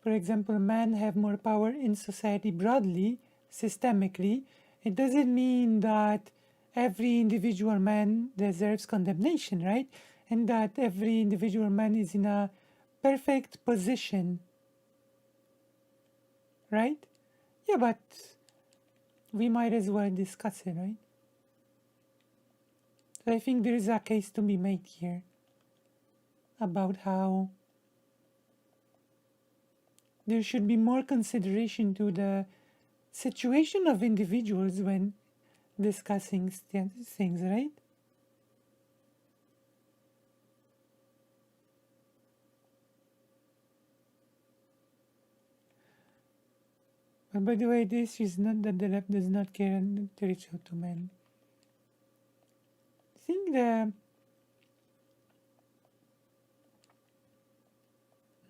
[SPEAKER 2] example, men have more power in society broadly, systemically, it doesn't mean that every individual man deserves condemnation, right? And that every individual man is in a perfect position, right? Yeah, but we might as well discuss it, right? So I think there is a case to be made here about how there should be more consideration to the situation of individuals when discussing things, right? But by the way, this is not that the left does not care and to reach out to men. I think the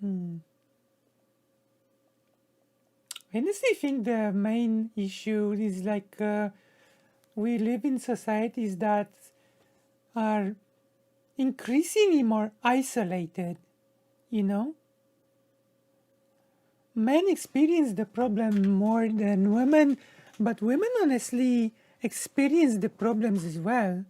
[SPEAKER 2] I honestly think the main issue is like we live in societies that are increasingly more isolated, you know? Men experience the problem more than women, but women honestly experience the problems as well.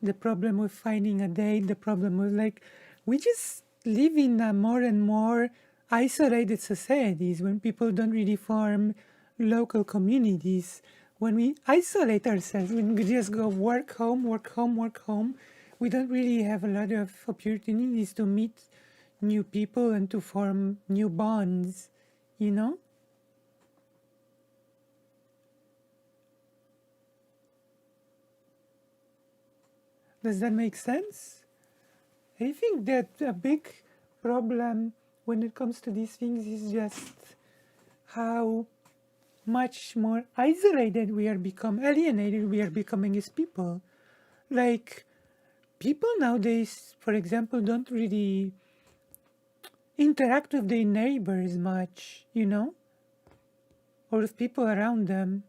[SPEAKER 2] The problem with finding a date, the problem with like, we just live in a more and more isolated societies when people don't really form local communities. When we isolate ourselves, when we just go work, home, work, home, work, home, we don't really have a lot of opportunities to meet new people and to form new bonds, you know? Does that make sense? I think that a big problem when it comes to these things is just how much more isolated we are alienated we are becoming as people. Like, people nowadays, for example, don't really interact with their neighbors much, you know? Or with people around them.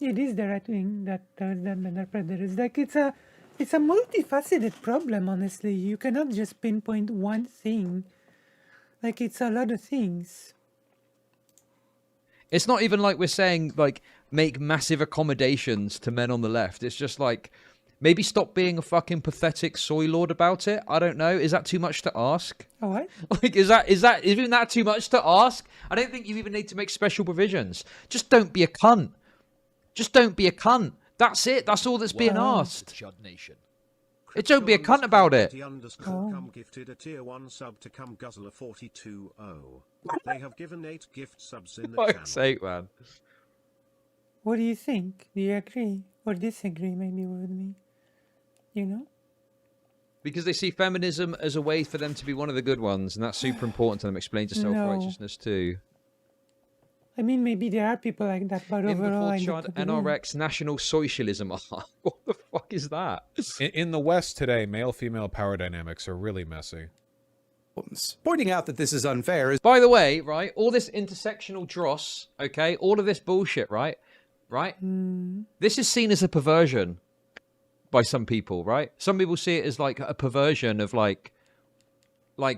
[SPEAKER 2] It is the right wing that tells them men are predators. Like, it's a multifaceted problem, honestly. You cannot just pinpoint one thing. Like, it's a lot of things.
[SPEAKER 1] It's not even like we're saying, like, make massive accommodations to men on the left. It's just like, maybe stop being a fucking pathetic soy lord about it. I don't know. Is that too much to ask?
[SPEAKER 2] Oh, what?
[SPEAKER 1] Like, isn't that too much to ask? I don't think you even need to make special provisions. Just don't be a cunt. Just don't be a cunt. That's it. That's all that's being asked.
[SPEAKER 5] Chud Nation.
[SPEAKER 1] Don't be a cunt about it.
[SPEAKER 5] Come gifted a tier 1 sub to Come Guzzler 420. They have given 8 gift subs in the channel.
[SPEAKER 1] Fuck's sake, man.
[SPEAKER 2] What do you think? Do you agree or disagree maybe with me? You know?
[SPEAKER 1] Because they see feminism as a way for them to be one of the good ones, and that's super important to them. Explains the self-righteousness too.
[SPEAKER 2] I mean, maybe there are people like that, but
[SPEAKER 1] In
[SPEAKER 2] overall,
[SPEAKER 1] before Chud, NRX, National Socialism. What the fuck is that?
[SPEAKER 3] In the West today, male-female power dynamics are really messy.
[SPEAKER 4] Pointing out that this is unfair is
[SPEAKER 1] By the way, right, all this intersectional dross, okay, all of this bullshit, right? This is seen as a perversion by some people, right? Some people see it as like a perversion of like,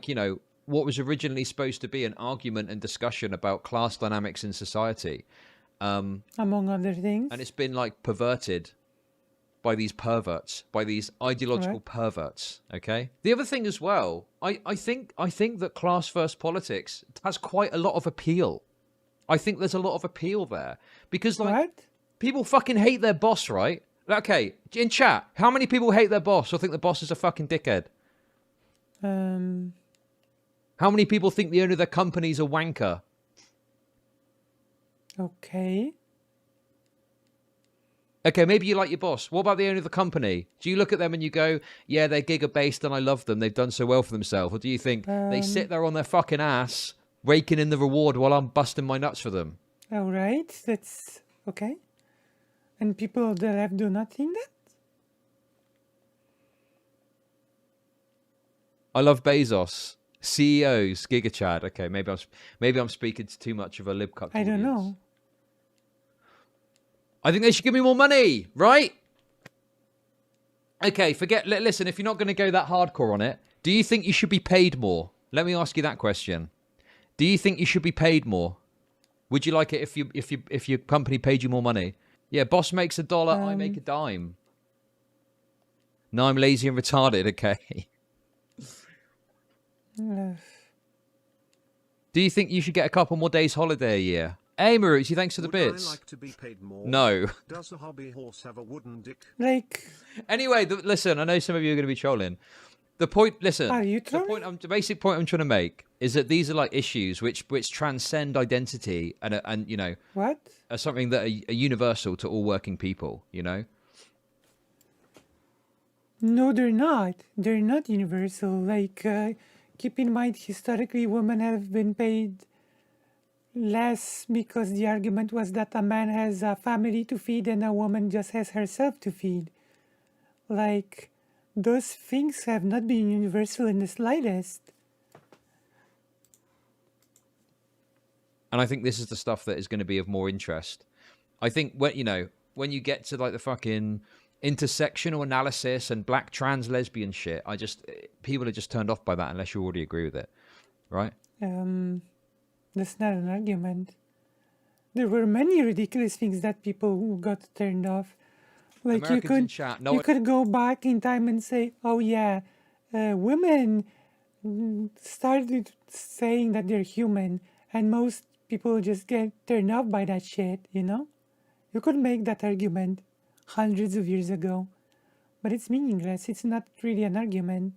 [SPEAKER 1] you know, what was originally supposed to be an argument and discussion about class dynamics in society.
[SPEAKER 2] among other things.
[SPEAKER 1] And it's been like perverted by these perverts, by these ideological perverts. Okay. The other thing as well, I think that class first politics has quite a lot of appeal. I think there's a lot of appeal there because like people fucking hate their boss, right? Okay, in chat, how many people hate their boss or think the boss is a fucking dickhead? How many people think the owner of their company's a wanker?
[SPEAKER 2] Okay.
[SPEAKER 1] Okay, maybe you like your boss. What about the owner of the company? Do you look at them and you go, yeah, they're giga-based and I love them. They've done so well for themselves. Or do you think they sit there on their fucking ass, raking in the reward while I'm busting my nuts for them?
[SPEAKER 2] All right. That's okay. And people on the left do not think that?
[SPEAKER 1] I love Bezos. CEOs, Giga Chad. Okay, maybe I'm speaking to too much of a libcuck.
[SPEAKER 2] I don't know.
[SPEAKER 1] I think they should give me more money, right? Okay, listen, if you're not going to go that hardcore on it, do you think you should be paid more? Let me ask you that question. Do you think you should be paid more? Would you like it if your company paid you more money? Yeah, boss makes $1, I make a dime. No, I'm lazy and retarded, okay? Do you think you should get a couple more days holiday a year? Hey, Marucci, thanks for the bits.
[SPEAKER 5] I like to be paid more?
[SPEAKER 1] No.
[SPEAKER 5] Does the hobby horse have a wooden dick?
[SPEAKER 2] Like.
[SPEAKER 1] Anyway, listen, I know some of you are going to be trolling. The point, listen,
[SPEAKER 2] Are you
[SPEAKER 1] the basic point I'm trying to make is that these are like issues which transcend identity and you know,
[SPEAKER 2] What?
[SPEAKER 1] are something that are universal to all working people, you know?
[SPEAKER 2] No, they're not. They're not universal. Like, keep in mind, historically, women have been paid less because the argument was that a man has a family to feed and a woman just has herself to feed. Like, those things have not been universal in the slightest.
[SPEAKER 1] And I think this is the stuff that is going to be of more interest. I think when you get to like the fucking intersectional analysis and black trans lesbian shit, people are just turned off by that unless you already agree with it, right?
[SPEAKER 2] That's not an argument. There were many ridiculous things that people got turned off. Like
[SPEAKER 1] Americans in chat,
[SPEAKER 2] you could go back in time and say, oh yeah, women started saying that they're human, and most people just get turned off by that shit, you know? You could make that argument hundreds of years ago, but it's meaningless. It's not really an argument.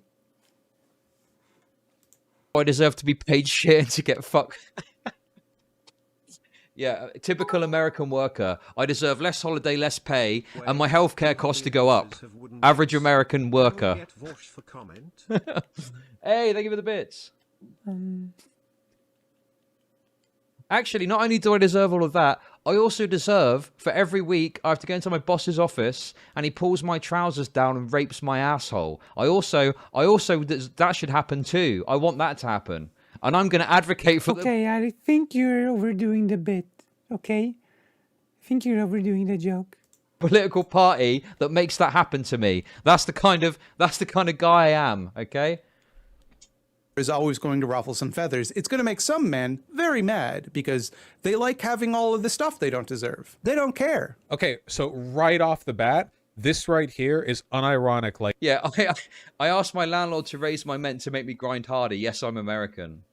[SPEAKER 1] I deserve to be paid shit and to get fucked. Yeah, typical American worker. I deserve less holiday, less pay, and my healthcare costs to go up. Average American worker.
[SPEAKER 5] Get Vaush for comment.
[SPEAKER 1] Hey, thank you for the bits. Actually, not only do I deserve all of that, I also deserve, for every week, I have to go into my boss's office and he pulls my trousers down and rapes my asshole. I also, that should happen too. I want that to happen. And I'm going to advocate for
[SPEAKER 2] Okay, I think you're overdoing the bit, okay? I think you're overdoing the joke.
[SPEAKER 1] political party that makes that happen to me. That's the kind of guy I am, okay?
[SPEAKER 4] Is always going to ruffle some feathers. It's going to make some men very mad because they like having all of the stuff they don't deserve. They don't care.
[SPEAKER 3] Okay, so right off the bat, this right here is unironic. Like,
[SPEAKER 1] Yeah, I asked my landlord to raise my rent to make me grind harder. Yes, I'm American.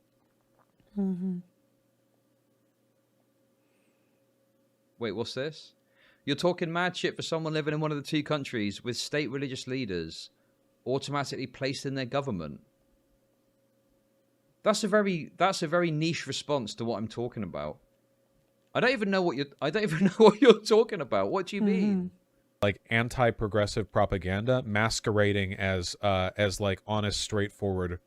[SPEAKER 1] Wait, what's this? You're talking mad shit for someone living in one of the two countries with state religious leaders automatically placed in their government. That's a very niche response to what I'm talking about. I don't even know what you're talking about. What do you mean?
[SPEAKER 3] like anti-progressive propaganda masquerading as like honest, straightforward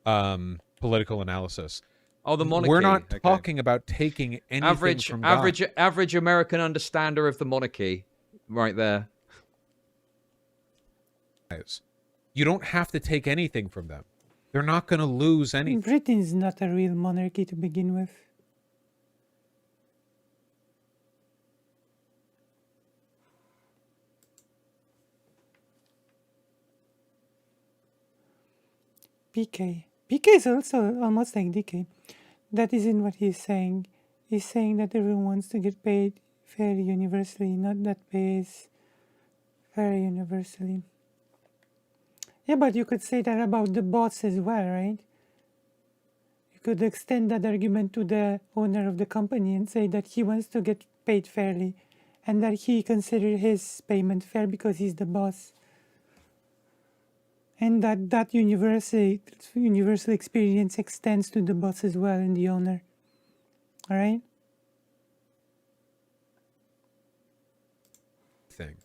[SPEAKER 3] political analysis.
[SPEAKER 1] Oh, the monarchy.
[SPEAKER 3] We're not
[SPEAKER 1] Okay.
[SPEAKER 3] talking about taking anything from God.
[SPEAKER 1] Average American understander of the monarchy, right there.
[SPEAKER 3] You don't have to take anything from them. They're not going to lose anything.
[SPEAKER 2] Britain's not a real monarchy to begin with. PK is also almost like DK. That isn't what he's saying. He's saying that everyone wants to get paid fairly universally, not that pay is fair universally. Yeah, but you could say that about the boss as well, right? You could extend that argument to the owner of the company and say that he wants to get paid fairly and that he considers his payment fair because he's the boss. And that universal experience extends to the boss as well and the owner. All right?
[SPEAKER 3] Thing.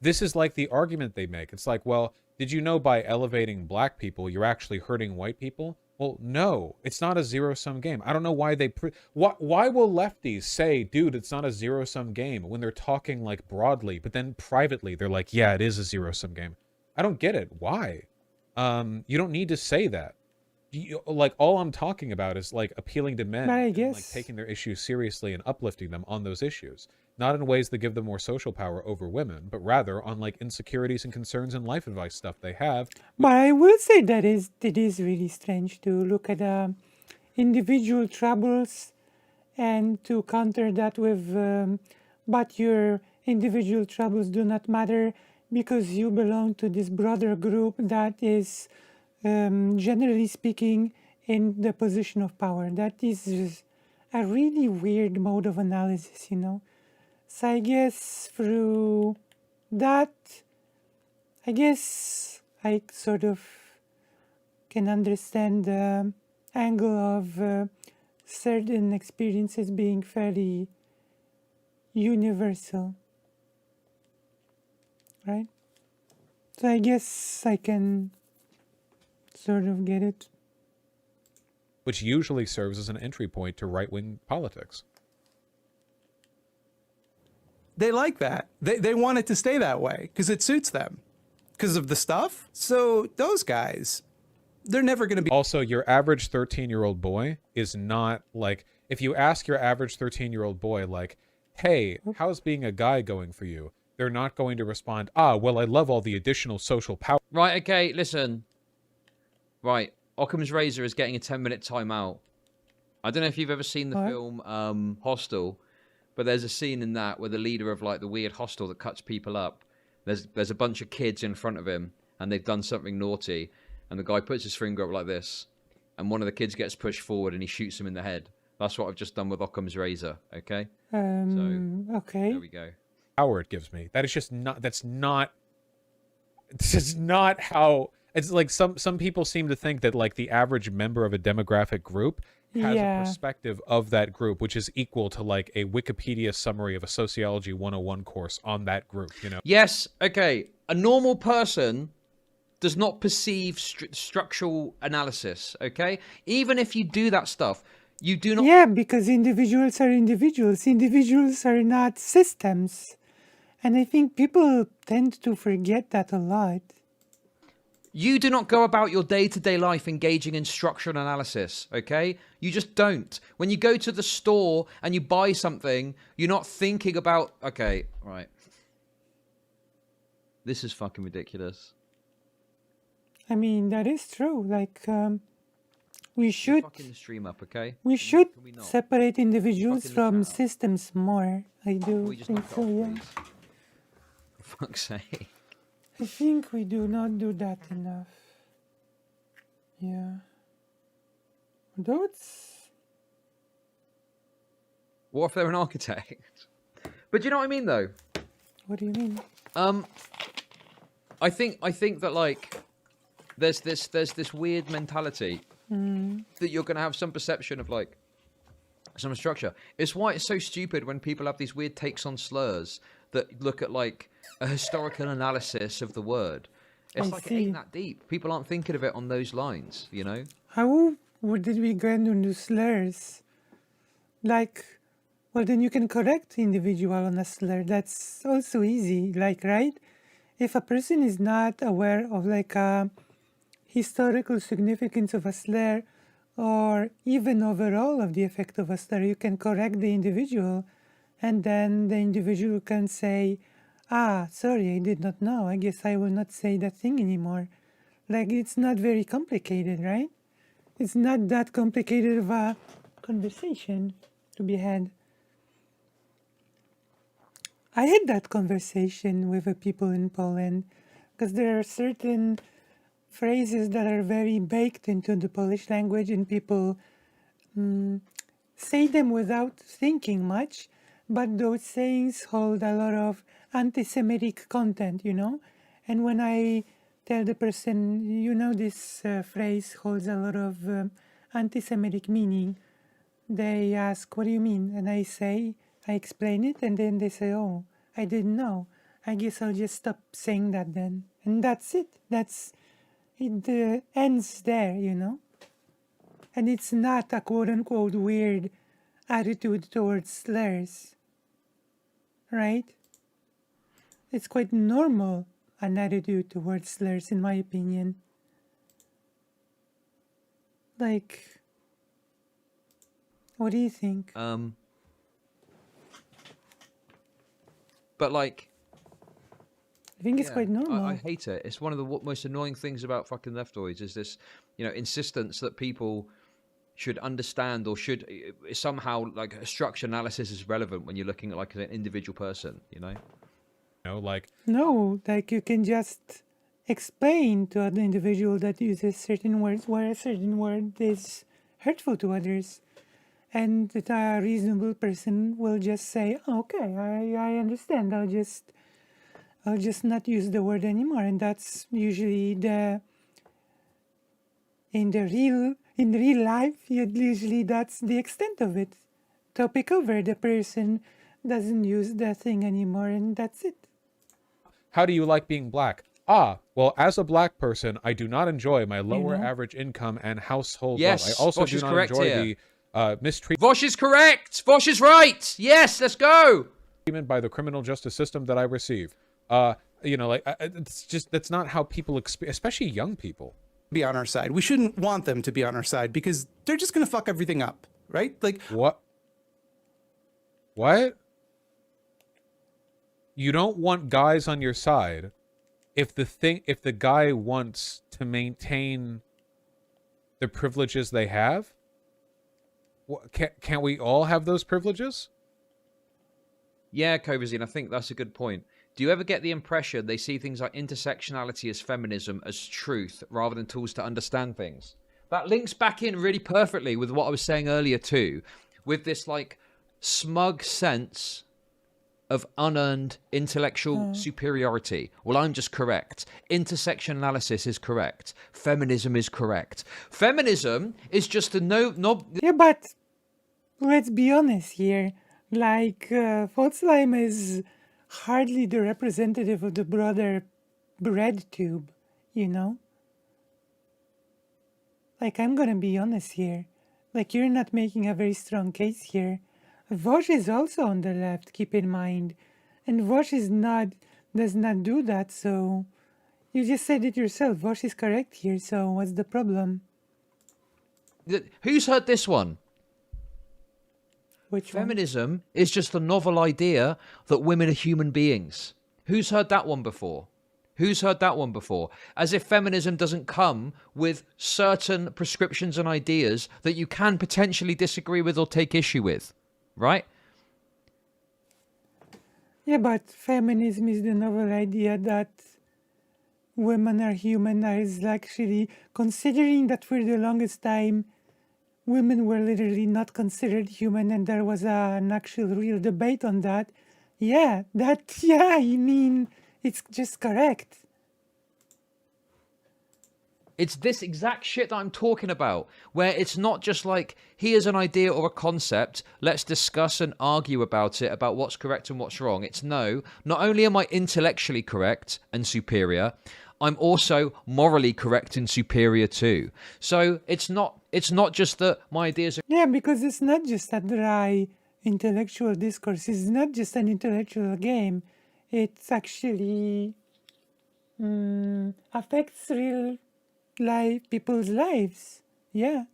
[SPEAKER 3] This is like the argument they make. It's like, well, did you know by elevating black people, you're actually hurting white people? Well, no, it's not a zero-sum game. I don't know why they... Why will lefties say, dude, it's not a zero-sum game when they're talking like broadly, but then privately they're like, yeah, it is a zero-sum game. I don't get it. Why? You don't need to say that. Like, all I'm talking about is like appealing to men and like taking their issues seriously and uplifting them on those issues. Not in ways that give them more social power over women, but rather on like insecurities and concerns and life advice stuff they have.
[SPEAKER 2] But I will say that it is really strange to look at individual troubles and to counter that with, but your individual troubles do not matter because you belong to this broader group that is, generally speaking, in the position of power. That is just a really weird mode of analysis, you know. So I guess through that, I guess I sort of can understand the angle of certain experiences being fairly universal, right? So I guess I can sort of get it.
[SPEAKER 3] which usually serves as an entry point to right-wing politics.
[SPEAKER 4] They like that. They want it to stay that way because it suits them because of the stuff. So those guys, they're never going to be.
[SPEAKER 3] Also, your average 13-year-old boy is not like, if you ask your average 13-year-old boy, like, hey, how's being a guy going for you? They're not going to respond, well, I love all the additional social power.
[SPEAKER 1] Right, okay, listen. Right, Occam's Razor is getting a 10-minute timeout. I don't know if you've ever seen the film Hostel, but there's a scene in that where the leader of like the weird hostel that cuts people up, there's a bunch of kids in front of him and they've done something naughty, and the guy puts his finger up like this, and one of the kids gets pushed forward and he shoots him in the head. That's what I've just done with Occam's Razor, okay?
[SPEAKER 2] Okay.
[SPEAKER 1] There we go.
[SPEAKER 3] Power it gives me. That is just not, this is not how, it's like some people seem to think that like the average member of a demographic group has a perspective of that group, which is equal to like a Wikipedia summary of a Sociology 101 course on that group, you know?
[SPEAKER 1] Yes, okay. A normal person does not perceive structural analysis, okay? Even if you do that stuff, you do not...
[SPEAKER 2] Yeah, because individuals are individuals. Individuals are not systems. And I think people tend to forget that a lot.
[SPEAKER 1] You do not go about your day-to-day life engaging in structural analysis, okay? You just don't. When you go to the store and you buy something, you're not thinking about, okay, right. This is fucking ridiculous.
[SPEAKER 2] I mean, that is true. Like, we should
[SPEAKER 1] Fucking the stream up, okay?
[SPEAKER 2] we should
[SPEAKER 1] Can we not?
[SPEAKER 2] separate individuals
[SPEAKER 1] Fucking
[SPEAKER 2] from
[SPEAKER 1] the chat up.
[SPEAKER 2] systems more. I
[SPEAKER 1] Can
[SPEAKER 2] do
[SPEAKER 1] we just
[SPEAKER 2] think
[SPEAKER 1] knock it
[SPEAKER 2] so,
[SPEAKER 1] off,
[SPEAKER 2] yeah.
[SPEAKER 1] please? For fuck's sake.
[SPEAKER 2] I think we do not do that enough. Yeah. Although it's...
[SPEAKER 1] What if they're an architect? But do you know what I mean, though?
[SPEAKER 2] What do you mean?
[SPEAKER 1] I think that like there's this weird mentality that you're gonna have some perception of like some structure. It's why it's so stupid when people have these weird takes on slurs that look at like a historical analysis of the word. It's
[SPEAKER 2] I
[SPEAKER 1] like it
[SPEAKER 2] see.
[SPEAKER 1] ain't that deep. People aren't thinking of it on those lines, you know?
[SPEAKER 2] How did we get into slurs? Like, well, then you can correct the individual on a slur. That's also easy, like, right? If a person is not aware of like a historical significance of a slur or even overall of the effect of a slur, you can correct the individual, and then the individual can say, sorry, I did not know. I guess I will not say that thing anymore. Like, it's not very complicated, right? It's not that complicated of a conversation to be had. I had that conversation with the people in Poland because there are certain phrases that are very baked into the Polish language, and people say them without thinking much, but those sayings hold a lot of anti-Semitic content, you know? And when I tell the person, you know, this phrase holds a lot of anti-Semitic meaning, they ask, what do you mean? And I say, I explain it, and then they say, oh, I didn't know. I guess I'll just stop saying that then. And that's it. It ends there, you know? And it's not a quote-unquote weird attitude towards slurs, right? It's quite normal, an attitude towards slurs, in my opinion. Like, what do you think?
[SPEAKER 1] But like,
[SPEAKER 2] I think it's
[SPEAKER 1] yeah,
[SPEAKER 2] quite normal.
[SPEAKER 1] I hate it. It's one of the most annoying things about fucking leftoids is this, you know, insistence that people should understand or should somehow like a structure analysis is relevant when you're looking at like an individual person, you know?
[SPEAKER 3] You know, like,
[SPEAKER 2] No, like you can just explain to an individual that uses certain words where a certain word is hurtful to others. And that a reasonable person will just say, okay, I understand. I'll just not use the word anymore. And that's usually in real life, usually that's the extent of it. Topic over, the person doesn't use the thing anymore, and that's it.
[SPEAKER 3] how do you like being black? Well, as a black person, I do not enjoy my lower
[SPEAKER 2] know?
[SPEAKER 3] average income and household
[SPEAKER 1] Yes,
[SPEAKER 3] wealth. I also
[SPEAKER 1] Vaush
[SPEAKER 3] do
[SPEAKER 1] is
[SPEAKER 3] not
[SPEAKER 1] correct
[SPEAKER 3] enjoy
[SPEAKER 1] here.
[SPEAKER 3] the mistreatment
[SPEAKER 1] Vaush is correct. Vaush is right. Yes, let's go.
[SPEAKER 3] by the criminal justice system that I receive. You know, like it's just that's not how people experience, especially young people.
[SPEAKER 4] Be on our side. We shouldn't want them to be on our side because they're just going to fuck everything up, right? Like,
[SPEAKER 3] What? What? You don't want guys on your side if the guy wants to maintain the privileges they have? Can't we all have those privileges?
[SPEAKER 1] Yeah, Kovazine, I think that's a good point. Do you ever get the impression they see things like intersectionality as feminism as truth rather than tools to understand things? That links back in really perfectly with what I was saying earlier too, with this like smug sense of unearned intellectual superiority. Well, I'm just correct. Intersection analysis is correct. Feminism is correct. Feminism is just a no.
[SPEAKER 2] Yeah, but let's be honest here. Like, Volkswagen is hardly the representative of the broader Breadtube, you know? Like, I'm gonna be honest here. Like, you're not making a very strong case here. Vaush is also on the left, keep in mind. And Vaush does not do that, so... You just said it yourself, Vaush is correct here, so what's the problem?
[SPEAKER 1] Who's heard this one?
[SPEAKER 2] Which one?
[SPEAKER 1] Feminism is just a novel idea that women are human beings. Who's heard that one before? Who's heard that one before? As if feminism doesn't come with certain prescriptions and ideas that you can potentially disagree with or take issue with, right?
[SPEAKER 2] Yeah, but feminism is the novel idea that women are human, is actually considering that for the longest time women were literally not considered human and there was an actual real debate on that. Yeah, I mean, it's just correct.
[SPEAKER 1] It's this exact shit that I'm talking about, where it's not just like, here's an idea or a concept, let's discuss and argue about it, about what's correct and what's wrong. It's no, not only am I intellectually correct and superior, I'm also morally correct and superior too. So it's not just that my ideas are...
[SPEAKER 2] Yeah, because it's not just a dry intellectual discourse. It's not just an intellectual game. It's actually affects real life, people's lives. Yeah.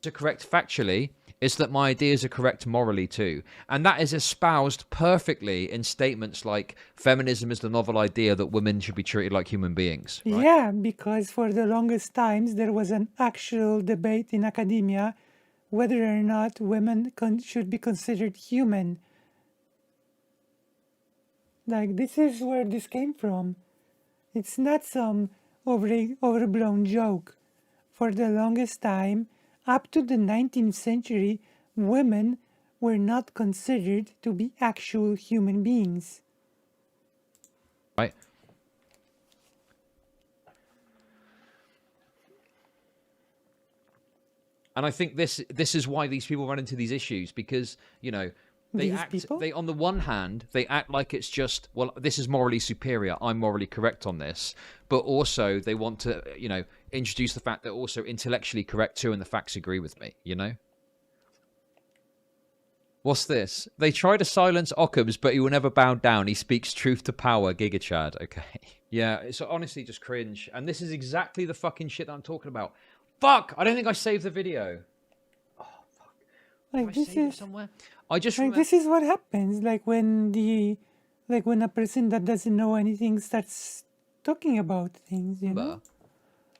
[SPEAKER 1] are correct factually, it's that my ideas are correct morally too. And that is espoused perfectly in statements like feminism is the novel idea that women should be treated like human beings. Right?
[SPEAKER 2] Yeah, because for the longest times there was an actual debate in academia whether or not women should be considered human. Like, this is where this came from. It's not some overblown joke. For the longest time, up to the 19th century, women were not considered to be actual human beings.
[SPEAKER 1] Right. And I think this is why these people run into these issues, because, you know, they on the one hand, they act like it's just, well, this is morally superior, I'm morally correct on this, but also they want to, you know, introduce the fact they're also intellectually correct too and the facts agree with me, you know? What's this? They try to silence Occams, but he will never bow down. He speaks truth to power, Giga Chad. Okay. Yeah, it's honestly just cringe. And this is exactly the fucking shit that I'm talking about. Fuck! I don't think I saved the video. Oh, fuck.
[SPEAKER 2] Like,
[SPEAKER 1] Did I save it somewhere? I just
[SPEAKER 2] like, this is what happens, like when a person that doesn't know anything starts talking about things, you know?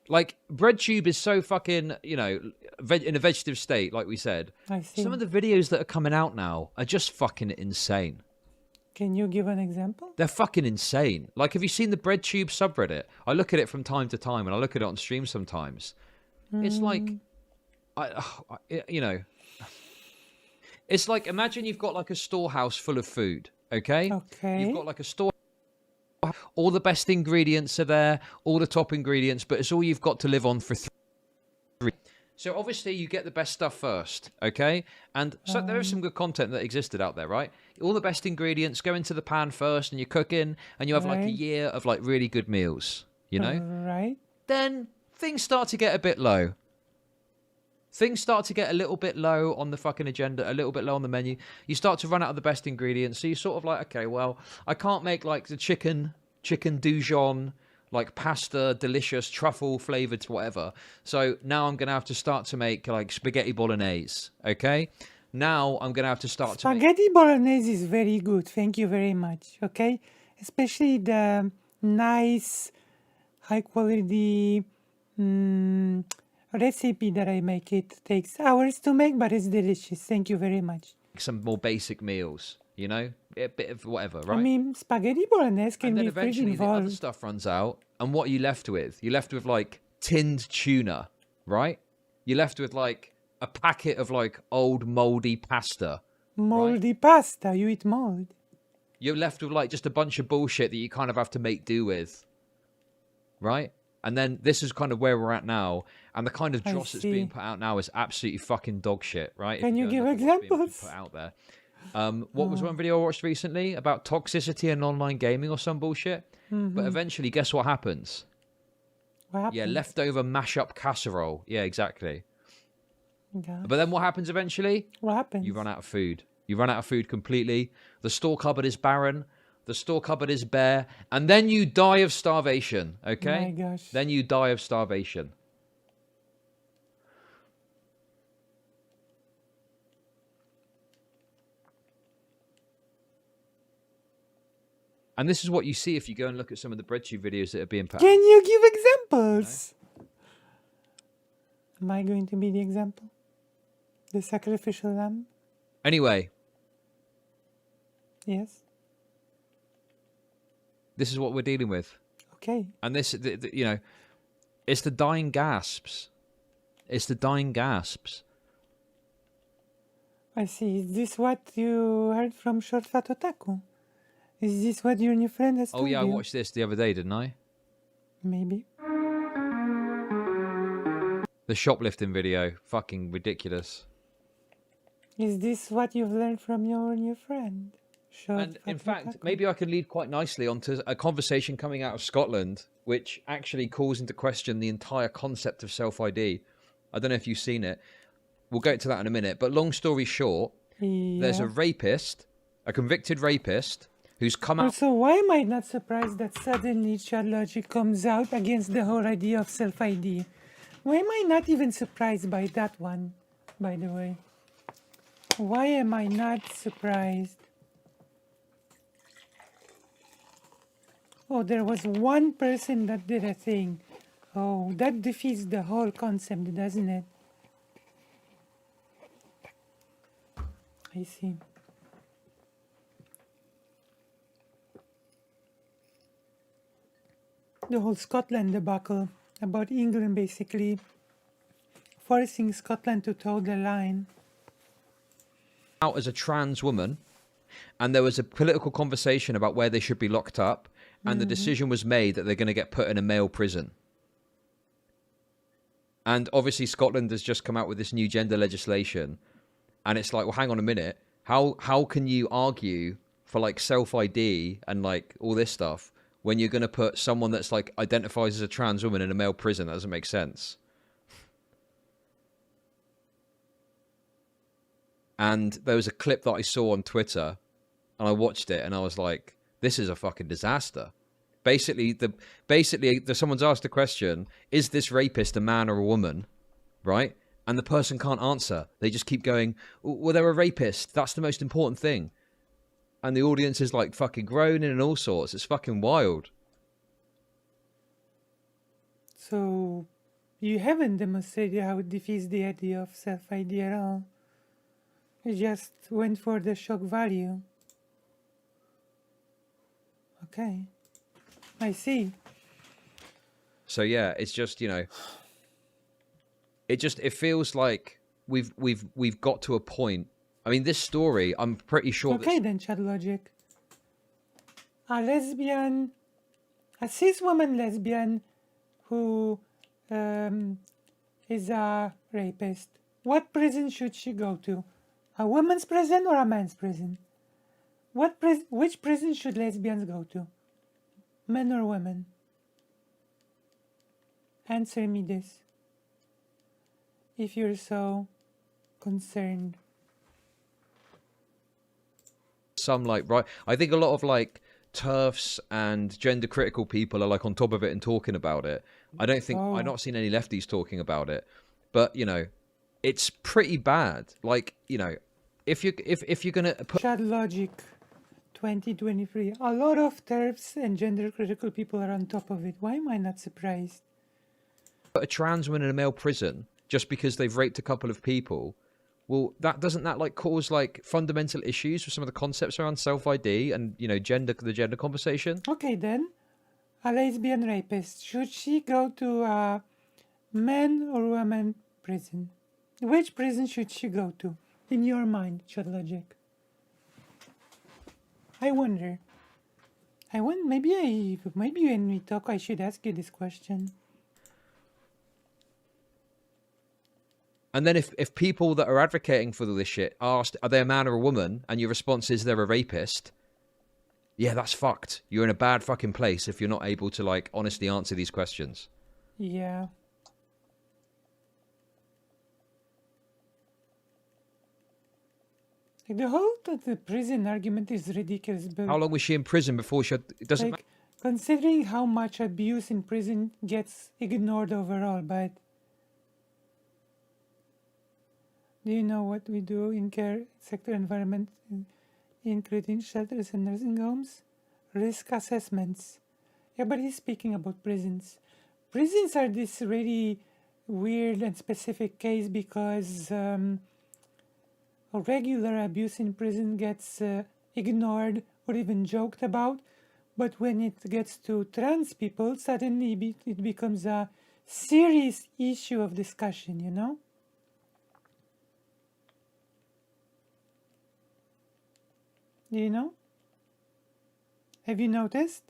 [SPEAKER 1] Like, Breadtube is so fucking, you know, in a vegetative state, like we said.
[SPEAKER 2] I see.
[SPEAKER 1] Some of the videos that are coming out now are just fucking insane.
[SPEAKER 2] Can you give an example?
[SPEAKER 1] They're fucking insane. Like, have you seen the Breadtube subreddit? I look at it from time to time, and I look at it on stream sometimes. It's like, you know, it's like, imagine you've got like a storehouse full of food, okay?
[SPEAKER 2] Okay.
[SPEAKER 1] You've got like a store, all the best ingredients are there, all the top ingredients, but it's all you've got to live on for 3. So obviously you get the best stuff first, okay? And so there is some good content that existed out there, right? All the best ingredients go into the pan first, and you're cooking, and you have like a
[SPEAKER 2] Right.
[SPEAKER 1] year of like really good meals, you know?
[SPEAKER 2] Right.
[SPEAKER 1] Then things start to get a bit low. Things start to get a little bit low on the fucking agenda, a little bit low on the menu. You start to run out of the best ingredients. So you're sort of like, okay, well, I can't make like the chicken Dijon, like pasta, delicious, truffle flavored, whatever. So now I'm going to have to start to make like spaghetti bolognese, okay? Now I'm going to have to start to make...
[SPEAKER 2] Spaghetti bolognese is very good. Thank you very much. Okay, especially the nice, high quality recipe that I make. It takes hours to make, but it's delicious. Thank you very much.
[SPEAKER 1] some more basic meals, you know? A bit of whatever, right?
[SPEAKER 2] I mean, spaghetti bolognese can
[SPEAKER 1] And then
[SPEAKER 2] be pretty
[SPEAKER 1] eventually the other
[SPEAKER 2] involved.
[SPEAKER 1] stuff runs out, and what are you left with? You're left with like tinned tuna, right? You're left with like a packet of like old moldy pasta.
[SPEAKER 2] Moldy pasta. You eat mold.
[SPEAKER 1] You're left with like just a bunch of bullshit that you kind of have to make do with, right? And then this is kind of where we're at now, and the kind of
[SPEAKER 2] I
[SPEAKER 1] dross that's being
[SPEAKER 2] see.
[SPEAKER 1] put out now is absolutely fucking dog shit, right? If
[SPEAKER 2] Can you
[SPEAKER 1] go and
[SPEAKER 2] give
[SPEAKER 1] look at what's being
[SPEAKER 2] examples?
[SPEAKER 1] put out there. What was one video I watched recently about toxicity in online gaming or some bullshit? But eventually, guess what happens?
[SPEAKER 2] What happened?
[SPEAKER 1] Yeah, leftover mash-up casserole. Yeah, exactly.
[SPEAKER 2] Yeah.
[SPEAKER 1] But then what happens eventually?
[SPEAKER 2] What happens?
[SPEAKER 1] You run out of food. You run out of food completely. The store cupboard is barren. The store cupboard is bare. And then you die of starvation, okay?
[SPEAKER 2] My gosh.
[SPEAKER 1] Then you die of starvation. And this is what you see if you go and look at some of the Breadtube videos that are being put out.
[SPEAKER 2] Can you give examples? Am I going to be the example? The sacrificial lamb?
[SPEAKER 1] Anyway,
[SPEAKER 2] Yes.
[SPEAKER 1] this is what we're dealing with.
[SPEAKER 2] Okay.
[SPEAKER 1] And this, you know, it's the dying gasps. It's the dying gasps.
[SPEAKER 2] I see. Is this what you heard from Short Fat Otaku? Is this what your new friend has
[SPEAKER 1] Oh
[SPEAKER 2] told
[SPEAKER 1] yeah, I
[SPEAKER 2] you?
[SPEAKER 1] watched this the other day, didn't I?
[SPEAKER 2] Maybe.
[SPEAKER 1] The shoplifting video. Fucking ridiculous.
[SPEAKER 2] Is this what you've learned from your new friend? Short
[SPEAKER 1] And in
[SPEAKER 2] Fat
[SPEAKER 1] fact,
[SPEAKER 2] Otaku?
[SPEAKER 1] maybe I could lead quite nicely onto a conversation coming out of Scotland, which actually calls into question the entire concept of self-ID. I don't know if you've seen it. We'll get to that in a minute. But long story short, there's a
[SPEAKER 2] Yeah.
[SPEAKER 1] rapist, a convicted rapist, who's come out...
[SPEAKER 2] Also, why am I not surprised that suddenly Chud Logic comes out against the whole idea of self-ID? Why am I not even surprised by that one, by the way? Why am I not surprised? Oh, there was one person that did a thing. Oh, that defeats the whole concept, doesn't it? I see. The whole Scotland debacle about England basically forcing Scotland to toe the line.
[SPEAKER 1] out as a trans woman, and there was a political conversation about where they should be locked up, and the decision was made that they're going to get put in a male prison. And obviously Scotland has just come out with this new gender legislation, and it's like, well, hang on a minute, how can you argue for like self-ID and like all this stuff when you're going to put someone that's like identifies as a trans woman in a male prison? That doesn't make sense. And there was a clip that I saw on Twitter, and I watched it, and I was like, "This is a fucking disaster." Basically, someone's asked a question: "Is this rapist a man or a woman?" Right? And the person can't answer. They just keep going, "Well, they're a rapist. That's the most important thing." And the audience is like fucking groaning and all sorts. It's fucking wild.
[SPEAKER 2] So, you haven't demonstrated how it defeats the idea of self-ID at all. You just went for the shock value. Okay. I see.
[SPEAKER 1] So yeah, it's just, you know, it feels like we've got to a point. I mean, this story, I'm pretty sure
[SPEAKER 2] Okay then, Chud Logic. A cis woman lesbian who is a rapist, what prison should she go to? A woman's prison or a man's prison? Which prison should lesbians go to? Men or women? Answer me this. If you're so concerned.
[SPEAKER 1] Some like right, I think a lot of like TERFs and gender critical people are like on top of it and talking about it. I don't think I've not seen any lefties talking about it, but you know, it's pretty bad. Like, you know, if you're gonna put
[SPEAKER 2] Chud Logic 2023. A lot of TERFs and gender critical people are on top of it. Why am I not surprised?
[SPEAKER 1] a trans woman in a male prison just because they've raped a couple of people, well, doesn't that like cause like fundamental issues with some of the concepts around self-ID and, you know, the gender conversation?
[SPEAKER 2] Okay then, a lesbian rapist, should she go to a men or women prison? Which prison should she go to, in your mind, Chud Logic? I wonder. Maybe when we talk, I should ask you this question.
[SPEAKER 1] And then if people that are advocating for this shit asked, are they a man or a woman? And your response is they're a rapist. Yeah, that's fucked. You're in a bad fucking place if you're not able to, like, honestly answer these questions.
[SPEAKER 2] Yeah. Like the whole the prison argument is ridiculous. But
[SPEAKER 1] How long was she in prison before she had... It doesn't
[SPEAKER 2] like, considering how much abuse in prison gets ignored overall, but do you know what we do in care sector environment, including shelters and nursing homes? Risk assessments. Yeah, but he's speaking about prisons. Prisons are this really weird and specific case because regular abuse in prison gets ignored or even joked about. But when it gets to trans people, suddenly it becomes a serious issue of discussion, you know? Do you know? Have you noticed?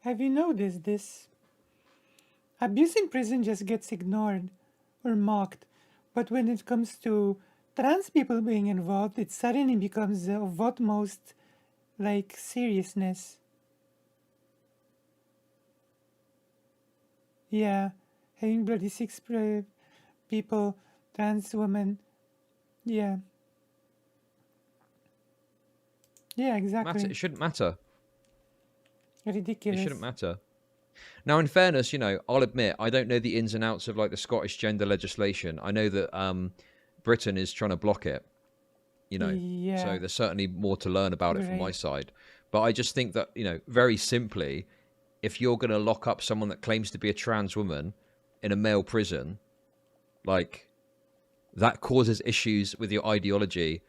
[SPEAKER 2] Have you noticed this? Abuse in prison just gets ignored or mocked. But when it comes to trans people being involved, it suddenly becomes of utmost, like, seriousness. Yeah, having bloody six people, trans women, yeah. Yeah, exactly.
[SPEAKER 1] It shouldn't matter.
[SPEAKER 2] Ridiculous.
[SPEAKER 1] It shouldn't matter. Now, in fairness, you know, I'll admit, I don't know the ins and outs of, like, the Scottish gender legislation. I know that Britain is trying to block it, you know.
[SPEAKER 2] Yeah.
[SPEAKER 1] So there's certainly more to learn about it from my side. But I just think that, you know, very simply, if you're going to lock up someone that claims to be a trans woman in a male prison, like, that causes issues with your ideology,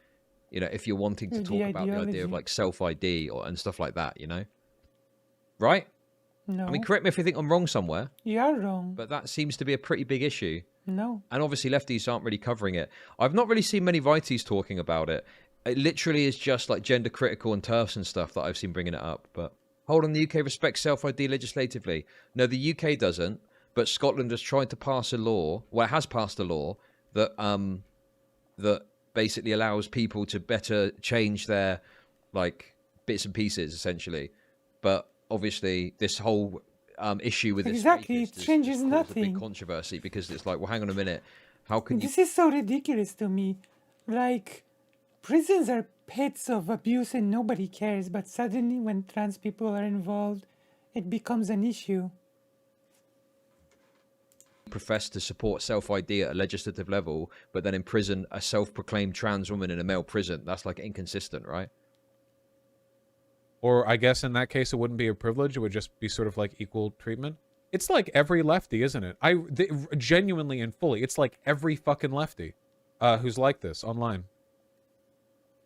[SPEAKER 1] you know, if you're wanting to talk about the idea of, like, self-ID and stuff like that, you know. Right?
[SPEAKER 2] No.
[SPEAKER 1] I mean, correct me if you think I'm wrong somewhere.
[SPEAKER 2] You are wrong.
[SPEAKER 1] But that seems to be a pretty big issue.
[SPEAKER 2] No.
[SPEAKER 1] And obviously lefties aren't really covering it. I've not really seen many righties talking about it. It literally is just like gender critical and TERFs and stuff that I've seen bringing it up. But hold on, the UK respects self-ID legislatively. No, the UK doesn't. But Scotland has tried to pass a law. Well, it has passed a law that that basically allows people to better change their, like, bits and pieces, essentially. But obviously, this whole issue with this
[SPEAKER 2] it changes nothing.
[SPEAKER 1] A big controversy because it's like, well, hang on a minute, how can you?
[SPEAKER 2] This is so ridiculous to me. Like, prisons are pits of abuse and nobody cares, but suddenly when trans people are involved, it becomes an issue.
[SPEAKER 1] Profess to support self-ID at a legislative level, but then imprison a self-proclaimed trans woman in a male prison. That's like inconsistent, right?
[SPEAKER 3] Or I guess in that case, it wouldn't be a privilege. It would just be sort of like equal treatment. It's like every lefty, isn't it? Genuinely and fully, it's like every fucking lefty who's like this online.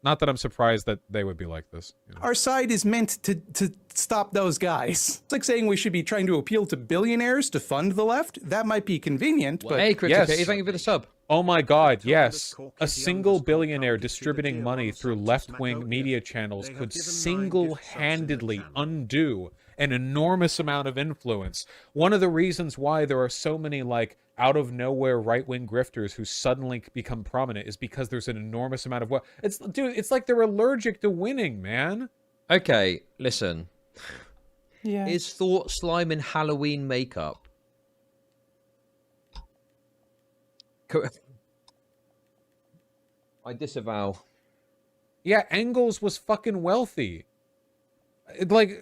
[SPEAKER 3] Not that I'm surprised that they would be like this. You know?
[SPEAKER 4] Our side is meant to stop those guys. It's like saying we should be trying to appeal to billionaires to fund the left. That might be convenient, but...
[SPEAKER 1] Hey, Critic,
[SPEAKER 3] yes.
[SPEAKER 1] thank you for the sub.
[SPEAKER 3] Oh my god, yes. A single billionaire distributing money through left-wing media channels could single-handedly undo an enormous amount of influence. One of the reasons why there are so many like out of nowhere right-wing grifters who suddenly become prominent is because there's an enormous amount of it's like they're allergic to winning, man.
[SPEAKER 1] Okay, listen.
[SPEAKER 2] Yeah.
[SPEAKER 1] Is Thought Slime in Halloween makeup? I disavow.
[SPEAKER 3] Yeah, Engels was fucking wealthy. It's like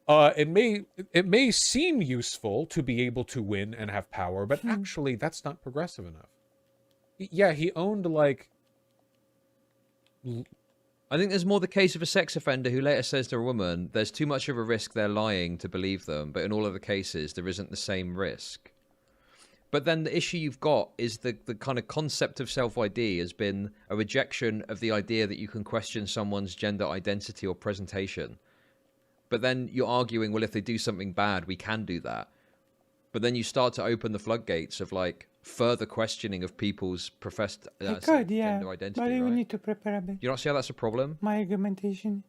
[SPEAKER 3] it may seem useful to be able to win and have power, but actually that's not progressive enough. Yeah, he owned like
[SPEAKER 1] I think there's more the case of a sex offender who later says to a woman, there's too much of a risk they're lying to believe them, but in all other cases, there isn't the same risk. But then the issue you've got is the kind of concept of self-ID has been a rejection of the idea that you can question someone's gender identity or presentation. But then you're arguing, well, if they do something bad, we can do that. But then you start to open the floodgates of like further questioning of people's professed gender identity.
[SPEAKER 2] But you
[SPEAKER 1] right?
[SPEAKER 2] need to prepare a bit.
[SPEAKER 1] You don't see how that's a problem?
[SPEAKER 2] My argumentation.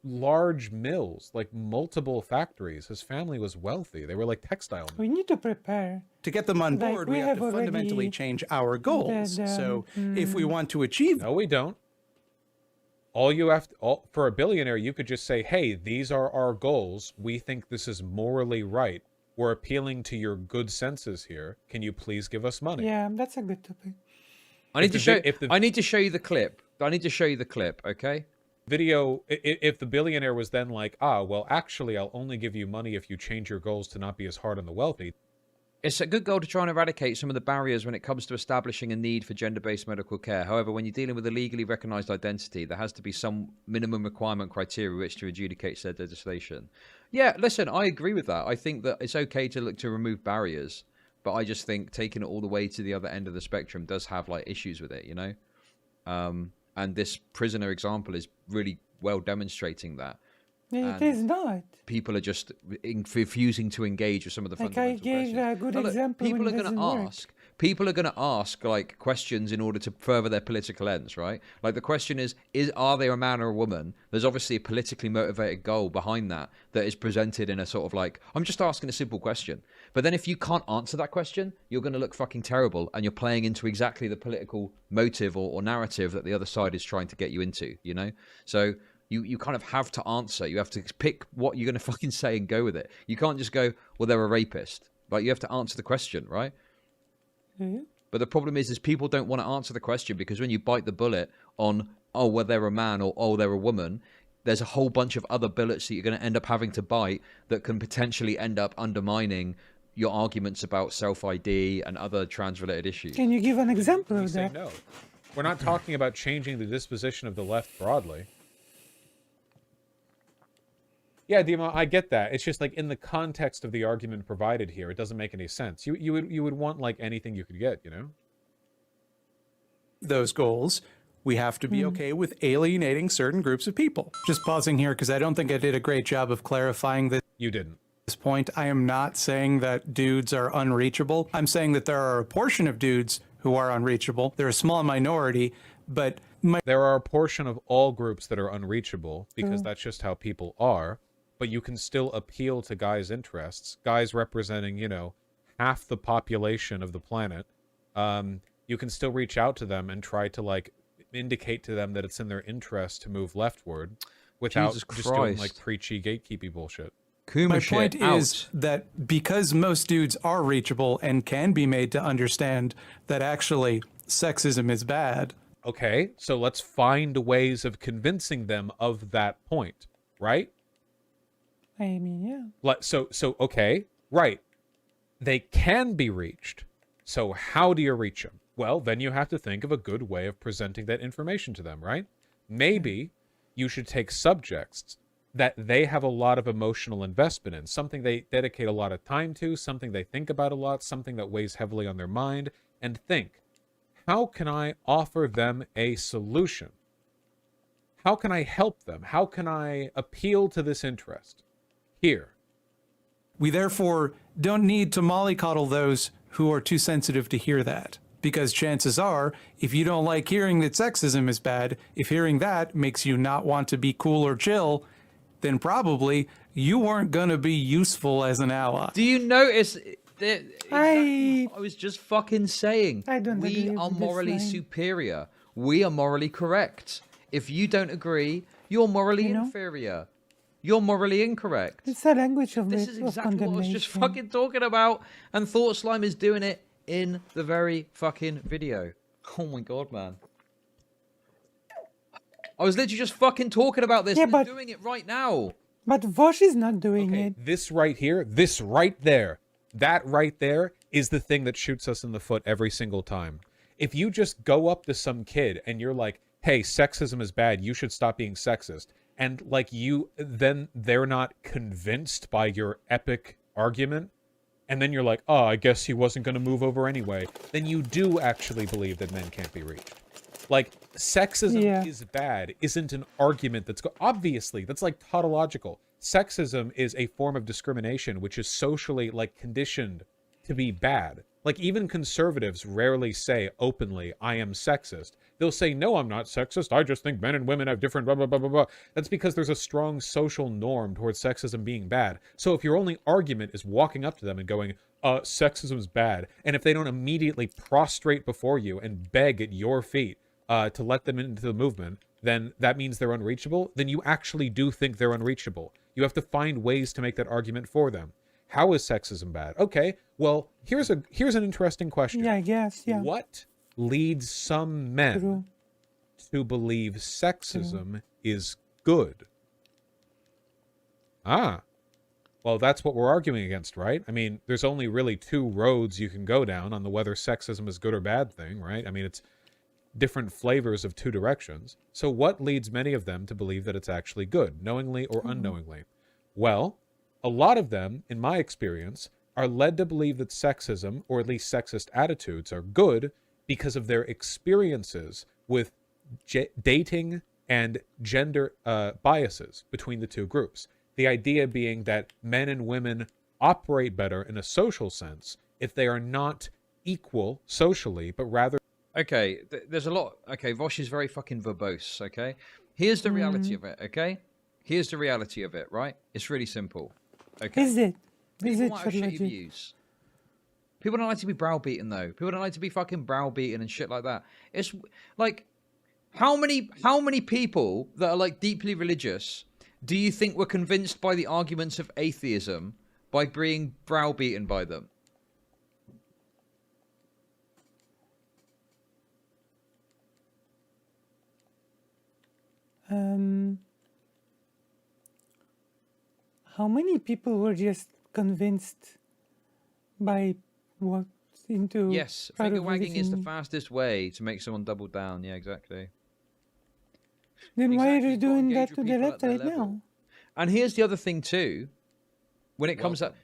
[SPEAKER 3] large mills, like multiple factories. His family was wealthy. They were like textile mills.
[SPEAKER 2] We need to prepare.
[SPEAKER 4] To get them on
[SPEAKER 2] Like,
[SPEAKER 4] board,
[SPEAKER 2] we
[SPEAKER 4] we have to
[SPEAKER 2] have
[SPEAKER 4] fundamentally
[SPEAKER 2] already
[SPEAKER 4] change our goals. So if we want to achieve
[SPEAKER 3] No, we don't. All you have to, for a billionaire, you could just say, hey, these are our goals. We think this is morally right. We're appealing to your good senses here. Can you please give us money?
[SPEAKER 2] Yeah, that's a good topic.
[SPEAKER 1] I need to show you the clip. I need to show you the clip, okay?
[SPEAKER 3] Video, if the billionaire was then like, ah, well, actually, I'll only give you money if you change your goals to not be as hard on the wealthy.
[SPEAKER 1] It's a good goal to try and eradicate some of the barriers when it comes to establishing a need for gender-based medical care. However, when you're dealing with a legally recognized identity, there has to be some minimum requirement criteria which to adjudicate said legislation. Yeah, listen, I agree with that. I think that it's okay to look to remove barriers, but I just think taking it all the way to the other end of the spectrum does have like issues with it, you know? And this prisoner example is really well demonstrating that.
[SPEAKER 2] It is not.
[SPEAKER 1] People are just refusing to engage with some of the
[SPEAKER 2] Like I
[SPEAKER 1] fundamental
[SPEAKER 2] gave
[SPEAKER 1] questions.
[SPEAKER 2] a good
[SPEAKER 1] Now, look,
[SPEAKER 2] example
[SPEAKER 1] people
[SPEAKER 2] when
[SPEAKER 1] are
[SPEAKER 2] it
[SPEAKER 1] going
[SPEAKER 2] doesn't
[SPEAKER 1] to
[SPEAKER 2] work.
[SPEAKER 1] ask. People are going to ask like questions in order to further their political ends, right? Like the question is are they a man or a woman? There's obviously a politically motivated goal behind that is presented in a sort of like, I'm just asking a simple question. But then if you can't answer that question, you're going to look fucking terrible, and you're playing into exactly the political motive or narrative that the other side is trying to get you into, you know? So you kind of have to answer. You have to pick what you're going to fucking say and go with it. You can't just go, well, they're a rapist. Like, you have to answer the question, right?
[SPEAKER 2] Yeah.
[SPEAKER 1] But the problem is people don't want to answer the question, because when you bite the bullet on, oh, well, they're a man, or, oh, they're a woman, there's a whole bunch of other bullets that you're going to end up having to bite that can potentially end up undermining your arguments about self-ID and other trans-related issues.
[SPEAKER 2] Can you give an example
[SPEAKER 3] You
[SPEAKER 2] of
[SPEAKER 3] say
[SPEAKER 2] that?
[SPEAKER 3] no. We're not talking about changing the disposition of the left broadly. Yeah, Dima, I get that. It's just like in the context of the argument provided here, it doesn't make any sense. You would want like anything you could get, you know?
[SPEAKER 4] those goals, we have to be okay with alienating certain groups of people. Just pausing here because I don't think I did a great job of clarifying this.
[SPEAKER 3] You didn't.
[SPEAKER 4] Point. I am not saying that dudes are unreachable. I'm saying that there are a portion of dudes who are unreachable. They're a small minority, but
[SPEAKER 3] There are a portion of all groups that are unreachable because that's just how people are. But you can still appeal to guys' interests. Guys representing, you know, half the population of the planet. You can still reach out to them and try to, like, indicate to them that it's in their interest to move leftward without
[SPEAKER 1] Jesus
[SPEAKER 3] just doing,
[SPEAKER 1] Christ.
[SPEAKER 3] like, preachy gatekeepy bullshit.
[SPEAKER 1] Kuma
[SPEAKER 4] my
[SPEAKER 1] shit,
[SPEAKER 4] point is
[SPEAKER 1] out.
[SPEAKER 4] that because most dudes are reachable and can be made to understand that actually sexism is bad.
[SPEAKER 3] Okay, so let's find ways of convincing them of that point, right?
[SPEAKER 2] I mean, yeah.
[SPEAKER 3] So okay, right. They can be reached. So how do you reach them? Well, then you have to think of a good way of presenting that information to them, right? Maybe you should take subjects that they have a lot of emotional investment in, something they dedicate a lot of time to, something they think about a lot, something that weighs heavily on their mind, and think, how can I offer them a solution? How can I help them? How can I appeal to this interest? Here.
[SPEAKER 4] We therefore don't need to mollycoddle those who are too sensitive to hear that. Because chances are, if you don't like hearing that sexism is bad, if hearing that makes you not want to be cool or chill, then probably you weren't gonna be useful as an ally.
[SPEAKER 1] Do you notice? Exactly
[SPEAKER 2] I
[SPEAKER 1] what I was just fucking saying.
[SPEAKER 2] I don't
[SPEAKER 1] We
[SPEAKER 2] agree
[SPEAKER 1] are
[SPEAKER 2] with this
[SPEAKER 1] morally
[SPEAKER 2] line.
[SPEAKER 1] superior. We are morally correct. If you don't agree, you're morally
[SPEAKER 2] You know?
[SPEAKER 1] inferior. You're morally incorrect.
[SPEAKER 2] It's a language of
[SPEAKER 1] This is
[SPEAKER 2] of
[SPEAKER 1] exactly what I was just
[SPEAKER 2] condemnation.
[SPEAKER 1] fucking talking about. And Thought Slime is doing it in the very fucking video. Oh my god, man. I was literally just fucking talking about this.
[SPEAKER 2] Yeah,
[SPEAKER 1] and they're
[SPEAKER 2] but-
[SPEAKER 1] doing it right now.
[SPEAKER 2] But Vaush is not doing
[SPEAKER 3] Okay,
[SPEAKER 2] it.
[SPEAKER 3] this right here, this right there, that right there is the thing that shoots us in the foot every single time. If you just go up to some kid and you're like, hey, sexism is bad, you should stop being sexist, and like then they're not convinced by your epic argument, and then you're like, oh, I guess he wasn't going to move over anyway, then you do actually believe that men can't be reached. Like, sexism is bad isn't an argument that's obviously that's like tautological. Sexism is a form of discrimination which is socially like conditioned to be bad. Like, even conservatives rarely say openly, I am sexist. They'll say, no, I'm not sexist. I just think men and women have different blah, blah, blah, blah, blah. That's because there's a strong social norm towards sexism being bad. So if your only argument is walking up to them and going, sexism's bad, and if they don't immediately prostrate before you and beg at your feet to let them into the movement, then that means they're unreachable, then you actually do think they're unreachable. You have to find ways to make that argument for them. How is sexism bad? Okay, well, here's an interesting question.
[SPEAKER 2] Yeah, I guess. Yeah.
[SPEAKER 3] What leads some men
[SPEAKER 2] True.
[SPEAKER 3] to believe sexism is good? Well, that's what we're arguing against, right? I mean, there's only really two roads you can go down on the whether sexism is good or bad thing, right? I mean, it's different flavors of two directions. So what leads many of them to believe that it's actually good, knowingly or unknowingly? Well, a lot of them, in my experience, are led to believe that sexism, or at least sexist attitudes, are good because of their experiences with dating and gender biases between the two groups. The idea being that men and women operate better in a social sense if they are not equal socially, but rather...
[SPEAKER 1] Okay, there's a lot. Okay, Vaush is very fucking verbose, okay? Here's the reality of it, okay? Here's the reality of it, right? It's really simple, okay?
[SPEAKER 2] Is it? Is
[SPEAKER 1] People
[SPEAKER 2] it
[SPEAKER 1] might have
[SPEAKER 2] Chud
[SPEAKER 1] shitty
[SPEAKER 2] Logic?
[SPEAKER 1] views. People don't like to be browbeaten, though. People don't like to be fucking browbeaten and shit like that. It's like, how many people that are like deeply religious do you think were convinced by the arguments of atheism by being browbeaten by them?
[SPEAKER 2] How many people were just convinced by what into
[SPEAKER 1] Yes,
[SPEAKER 2] part
[SPEAKER 1] finger
[SPEAKER 2] of
[SPEAKER 1] wagging is the
[SPEAKER 2] everything?
[SPEAKER 1] fastest way to make someone double down. Yeah, exactly.
[SPEAKER 2] Then why are
[SPEAKER 1] Exactly,
[SPEAKER 2] you
[SPEAKER 1] you've got to
[SPEAKER 2] doing
[SPEAKER 1] engage
[SPEAKER 2] that
[SPEAKER 1] with
[SPEAKER 2] to the
[SPEAKER 1] people at
[SPEAKER 2] left
[SPEAKER 1] their
[SPEAKER 2] right
[SPEAKER 1] level.
[SPEAKER 2] now?
[SPEAKER 1] And here's the other thing too. When it comes up,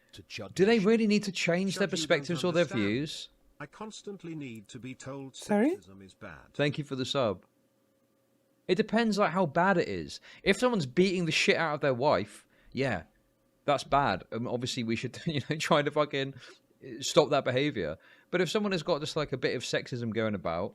[SPEAKER 1] do they really need to change their
[SPEAKER 5] Chud, you don't
[SPEAKER 1] perspectives or their
[SPEAKER 5] understand.
[SPEAKER 1] views?
[SPEAKER 5] I constantly need to be told
[SPEAKER 2] Sorry?
[SPEAKER 5] sexism is bad.
[SPEAKER 1] Thank you for the sub. It depends like how bad it is. If someone's beating the shit out of their wife, yeah, that's bad. Obviously, we should try to fucking stop that behavior. But if someone has got just like a bit of sexism going about,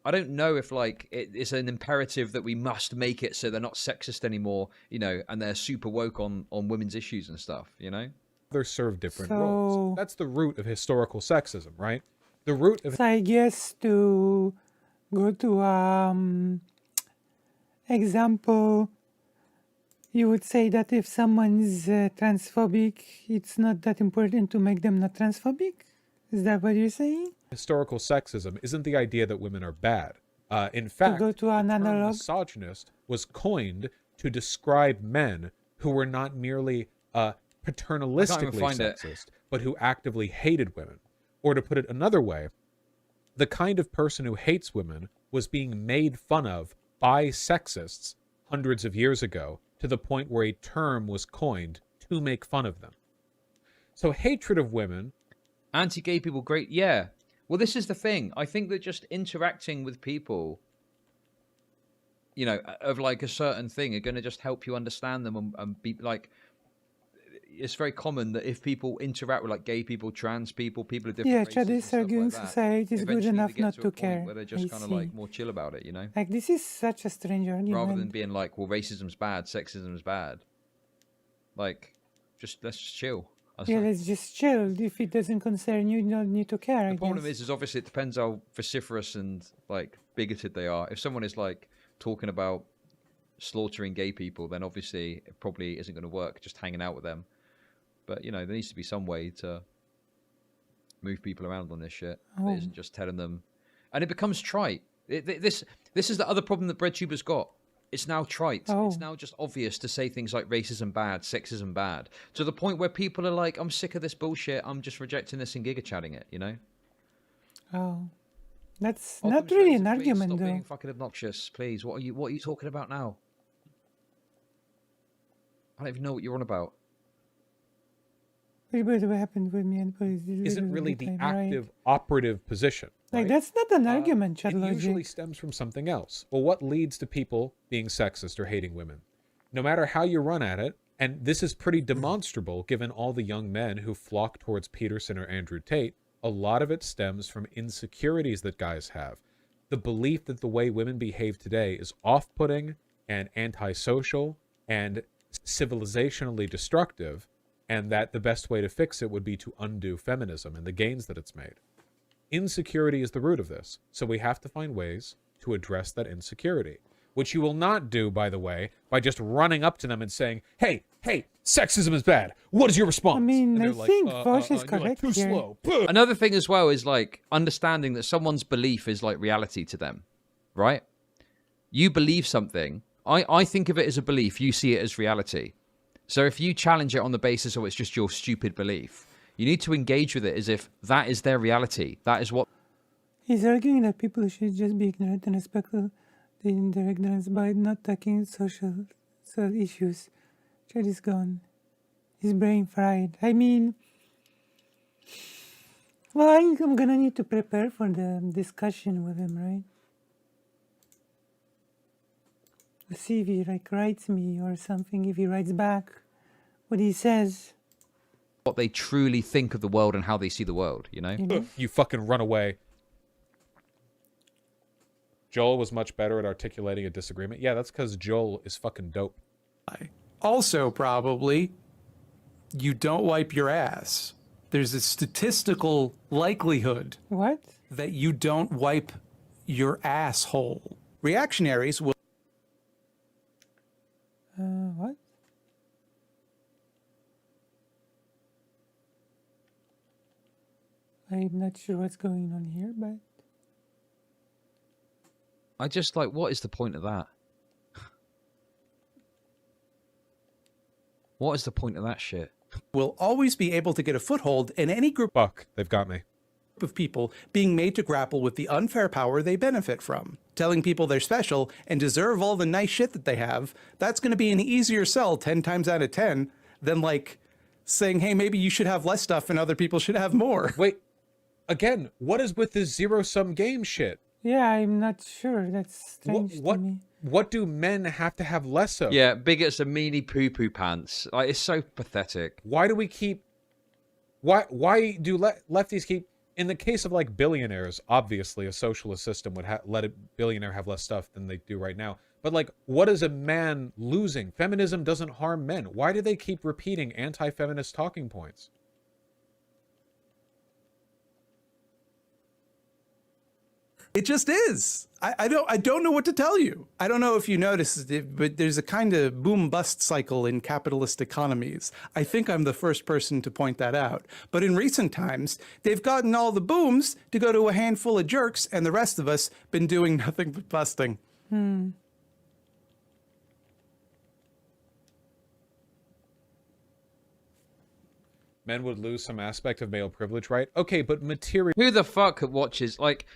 [SPEAKER 1] I don't know if like it's an imperative that we must make it so they're not sexist anymore, and they're super woke on women's issues and stuff,
[SPEAKER 3] They serve different
[SPEAKER 2] So-
[SPEAKER 3] roles. That's the root of historical sexism, right? The root of
[SPEAKER 2] So I guess to go to example, you would say that if someone is transphobic, it's not that important to make them not transphobic? Is that what you're saying?
[SPEAKER 3] historical sexism isn't the idea that women are bad. In fact,
[SPEAKER 2] go to an
[SPEAKER 3] the term
[SPEAKER 2] analog.
[SPEAKER 3] misogynist was coined to describe men who were not merely paternalistically
[SPEAKER 1] find it.
[SPEAKER 3] sexist, but who actively hated women. Or to put it another way, the kind of person who hates women was being made fun of by sexists hundreds of years ago, to the point where a term was coined to make fun of them. So hatred of women...
[SPEAKER 1] Anti-gay people, great, yeah. Well, this is the thing. I think that just interacting with people, of like a certain thing are going to just help you understand them and be like, it's very common that if people interact with like gay people, trans people, people of different
[SPEAKER 2] Yeah,
[SPEAKER 1] races and
[SPEAKER 2] Chad
[SPEAKER 1] stuff
[SPEAKER 2] arguing
[SPEAKER 1] like that,
[SPEAKER 2] society is good
[SPEAKER 1] eventually they
[SPEAKER 2] enough
[SPEAKER 1] get
[SPEAKER 2] not
[SPEAKER 1] to a
[SPEAKER 2] to
[SPEAKER 1] point
[SPEAKER 2] care.
[SPEAKER 1] where they're
[SPEAKER 2] I
[SPEAKER 1] just kind of
[SPEAKER 2] see.
[SPEAKER 1] like more chill about it,
[SPEAKER 2] Like, this is such a strange argument.
[SPEAKER 1] rather than being like, well, racism's bad, sexism's bad. Like, let's just chill.
[SPEAKER 2] Yeah, let's just chill. If it doesn't concern you, you don't need to care.
[SPEAKER 1] The problem is obviously it depends how vociferous and like bigoted they are. If someone is like talking about slaughtering gay people, then obviously it probably isn't going to work just hanging out with them. But you know, there needs to be some way to move people around on this shit.
[SPEAKER 2] Oh.
[SPEAKER 1] It isn't just telling them, and it becomes trite. This is the other problem that Breadtube has got. It's now trite.
[SPEAKER 2] Oh.
[SPEAKER 1] It's now just obvious to say things like racism bad, sexism bad, to the point where people are like, I'm sick of this bullshit. I'm just rejecting this and giga-chatting it, you know?
[SPEAKER 2] Oh, that's
[SPEAKER 1] Occam
[SPEAKER 2] not really
[SPEAKER 1] Tracer,
[SPEAKER 2] an
[SPEAKER 1] please
[SPEAKER 2] argument,
[SPEAKER 1] stop
[SPEAKER 2] though.
[SPEAKER 1] being fucking obnoxious, please. What are you talking about now? I don't even know what you're on about.
[SPEAKER 2] What happened with me and police?
[SPEAKER 3] Isn't really the
[SPEAKER 2] Right.
[SPEAKER 3] active operative position.
[SPEAKER 2] Like,
[SPEAKER 3] right?
[SPEAKER 2] that's not an argument, Chud
[SPEAKER 3] It usually
[SPEAKER 2] Logic.
[SPEAKER 3] stems from something else. Well, what leads to people being sexist or hating women? No matter how you run at it, and this is pretty demonstrable given all the young men who flock towards Peterson or Andrew Tate, a lot of it stems from insecurities that guys have. The belief that the way women behave today is off-putting and antisocial and civilizationally destructive, and that the best way to fix it would be to undo feminism and the gains that it's made. Insecurity is the root of this, so we have to find ways to address that insecurity, which you will not do, by the way, by just running up to them and saying, hey, sexism is bad. What is your response?
[SPEAKER 2] I mean,
[SPEAKER 3] And
[SPEAKER 2] I
[SPEAKER 3] they're like,
[SPEAKER 2] think Vaush is
[SPEAKER 3] you're like
[SPEAKER 2] correct
[SPEAKER 3] too
[SPEAKER 2] here.
[SPEAKER 3] slow.
[SPEAKER 1] Another thing as well is like understanding that someone's belief is like reality to them, right? You believe something. I think of it as a belief. You see it as reality. So if you challenge it on the basis of it's just your stupid belief, you need to engage with it as if that is their reality. That is what
[SPEAKER 2] He's arguing that people should just be ignorant and respectful in their ignorance by not tackling social issues. Chud is gone. His brain fried. I mean, well, I'm gonna need to prepare for the discussion with him, right? To see if he like writes me or something. If he writes back what he says,
[SPEAKER 1] they truly think of the world and how they see the world, you know?
[SPEAKER 2] you know.
[SPEAKER 3] You fucking run away. Joel was much better at articulating a disagreement. Yeah, that's because Joel is fucking dope.
[SPEAKER 4] Also, probably, you don't wipe your ass. There's a statistical likelihood
[SPEAKER 2] What?
[SPEAKER 4] that you don't wipe your asshole. Reactionaries will
[SPEAKER 2] What? I'm not sure what's going on here, but
[SPEAKER 1] I just like, what is the point of that? What is the point of that shit?
[SPEAKER 4] always be able to get a foothold in any group
[SPEAKER 3] Fuck, they've got me.
[SPEAKER 4] of people being made to grapple with the unfair power they benefit from. Telling people they're special and deserve all the nice shit that they have, that's going to be an easier sell 10 times out of 10 than like saying, hey, maybe you should have less stuff and other people should have more.
[SPEAKER 3] Wait, again, what is with this zero-sum game shit?
[SPEAKER 2] yeah, I'm not sure. That's strange to me.
[SPEAKER 3] What do men have to have less of?
[SPEAKER 1] Yeah, bigots and meanie poo-poo pants. Like, it's so pathetic.
[SPEAKER 3] Why do we keep... Why do lefties keep... In the case of, like, billionaires, obviously a socialist system would let a billionaire have less stuff than they do right now. But, like, what is a man losing? Feminism doesn't harm men. Why do they keep repeating anti-feminist talking points?
[SPEAKER 4] It just is. I don't know what to tell you. I don't know if you noticed it, but there's a kind of boom-bust cycle in capitalist economies. I think I'm the first person to point that out. But in recent times, they've gotten all the booms to go to a handful of jerks, and the rest of us been doing nothing but busting.
[SPEAKER 3] Men would lose some aspect of male privilege, right? Okay, but material...
[SPEAKER 1] Who the fuck watches, like...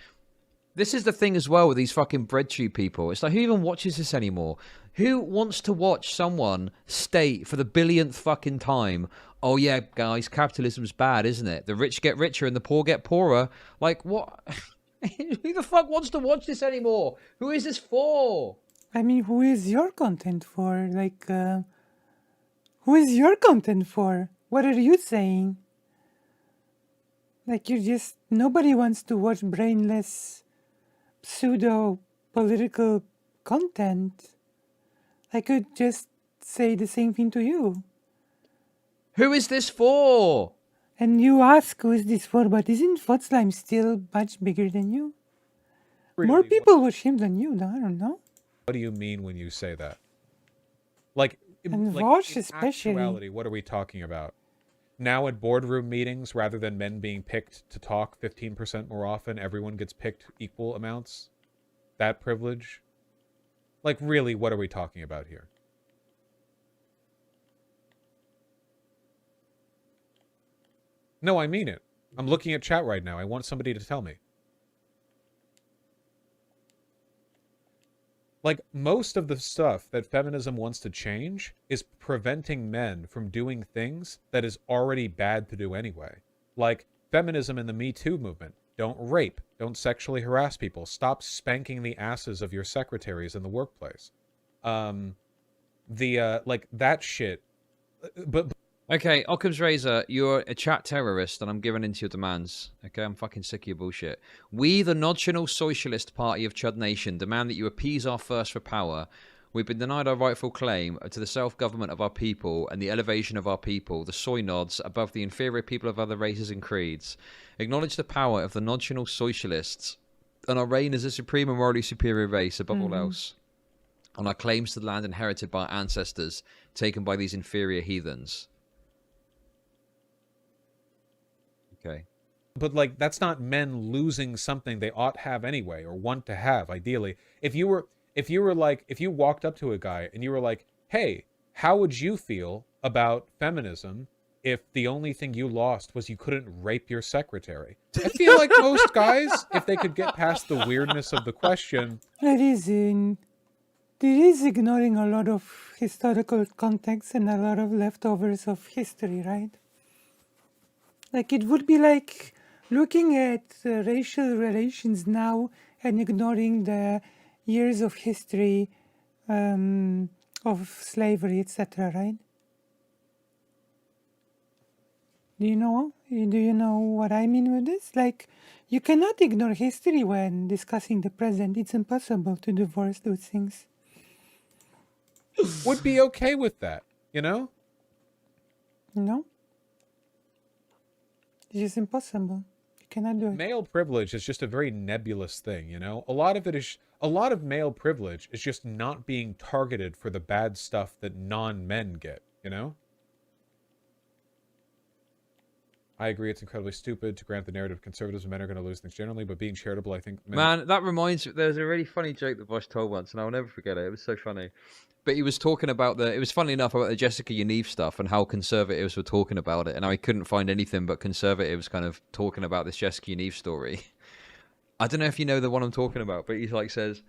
[SPEAKER 1] This is the thing as well with these fucking Breadtube people. It's like, who even watches this anymore? Who wants to watch someone state for the billionth fucking time, oh yeah, guys, capitalism's bad, isn't it? The rich get richer and the poor get poorer. Like, what? Who the fuck wants to watch this anymore? Who is this for?
[SPEAKER 2] I mean, who is your content for? Like, who is your content for? What are you saying? Like, nobody wants to watch brainless pseudo-political content. I could just say the same thing to you.
[SPEAKER 1] Who is this for?
[SPEAKER 2] And you ask who is this for, but isn't Fort Slime still much bigger than you? More
[SPEAKER 3] Really,
[SPEAKER 2] people watch him than you, though, I don't know.
[SPEAKER 3] What do you mean when you say that? Like,
[SPEAKER 2] And
[SPEAKER 3] like
[SPEAKER 2] Vaush
[SPEAKER 3] in
[SPEAKER 2] especially.
[SPEAKER 3] actuality, what are we talking about? Now at boardroom meetings, rather than men being picked to talk 15% more often, everyone gets picked equal amounts? That privilege? Like, really, what are we talking about here? No, I mean it. I'm looking at chat right now. I want somebody to tell me. Like, most of the stuff that feminism wants to change is preventing men from doing things that is already bad to do anyway. Like, feminism in the Me Too movement. Don't rape. Don't sexually harass people. Stop spanking the asses of your secretaries in the workplace. Like, that shit. But
[SPEAKER 1] Okay, Occam's Razor, you're a chat terrorist and I'm giving in to your demands. Okay, I'm fucking sick of your bullshit. We, the National Socialist Party of Chud Nation, demand that you appease our thirst for power. We've been denied our rightful claim to the self-government of our people and the elevation of our people, the soy nods, above the inferior people of other races and creeds. Acknowledge the power of the National Socialists and our reign as a supreme and morally superior race above all else. On our claims to the land inherited by our ancestors, taken by these inferior heathens. Okay.
[SPEAKER 3] But, like, that's not men losing something they ought to have anyway, or want to have, ideally. If you walked up to a guy and you were like, hey, how would you feel about feminism if the only thing you lost was you couldn't rape your secretary? I feel like most guys, if they could get past the weirdness of the question...
[SPEAKER 2] It is ignoring a lot of historical context and a lot of leftovers of history, right? Like, it would be like looking at racial relations now and ignoring the years of history of slavery, etc., right? Do you know what I mean with this? Like, you cannot ignore history when discussing the present. It's impossible to divorce those things.
[SPEAKER 3] Would be okay with that, you know?
[SPEAKER 2] No? It's just impossible. You cannot do it.
[SPEAKER 3] Male privilege is just a very nebulous thing, you know? A lot of male privilege is just not being targeted for the bad stuff that non-men get, you know? I agree it's incredibly stupid to grant the narrative of conservatives and men are going to lose things generally, but being charitable, I think...
[SPEAKER 1] Man, that reminds me, there's a really funny joke that Vaush told once, and I'll never forget it. It was so funny. But he was talking about it was funny enough about the Jessica Yaniv stuff and how conservatives were talking about it. And I couldn't find anything but conservatives kind of talking about this Jessica Yaniv story. I don't know if you know the one I'm talking about, but he like says,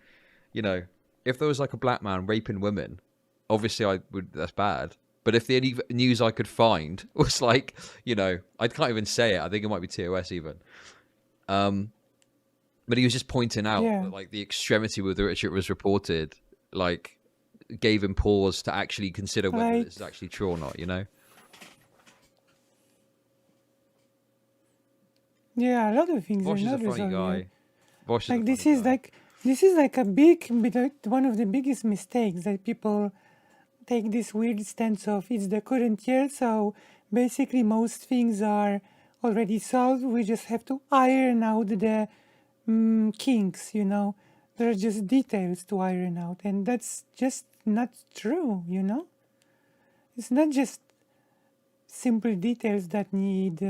[SPEAKER 1] you know, if there was like a black man raping women, obviously that's bad. But if the only news I could find was like, you know, I can't even say it. I think it might be TOS even. But he was just pointing out that, like, the extremity with which it was reported, like, gave him pause to actually consider whether this is actually true or not, you know?
[SPEAKER 2] Yeah, a lot of things
[SPEAKER 1] Vaush
[SPEAKER 2] are
[SPEAKER 1] is a
[SPEAKER 2] not
[SPEAKER 1] funny
[SPEAKER 2] resolved
[SPEAKER 1] guy.
[SPEAKER 2] yet.
[SPEAKER 1] Vaush is
[SPEAKER 2] Like,
[SPEAKER 1] a
[SPEAKER 2] this
[SPEAKER 1] funny
[SPEAKER 2] is
[SPEAKER 1] guy.
[SPEAKER 2] like one of the biggest mistakes that people take this weird stance of it's the current year, so basically most things are already solved. We just have to iron out the kinks, you know. There are just details to iron out, and that's just not true, you know. It's not just simple details that need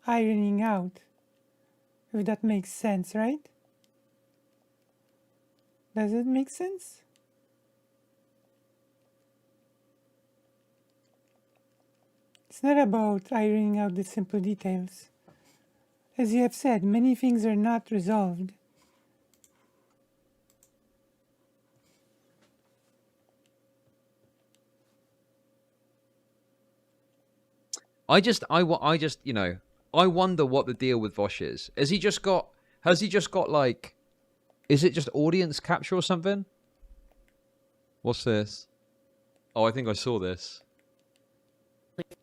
[SPEAKER 2] ironing out, if that makes sense, right? Does it make sense? It's not about ironing out the simple details. As you have said, many things are not resolved.
[SPEAKER 1] I just, you know, I wonder what the deal with Vaush is. Has he just got like, is it just audience capture or something? What's this? Oh, I think I saw this.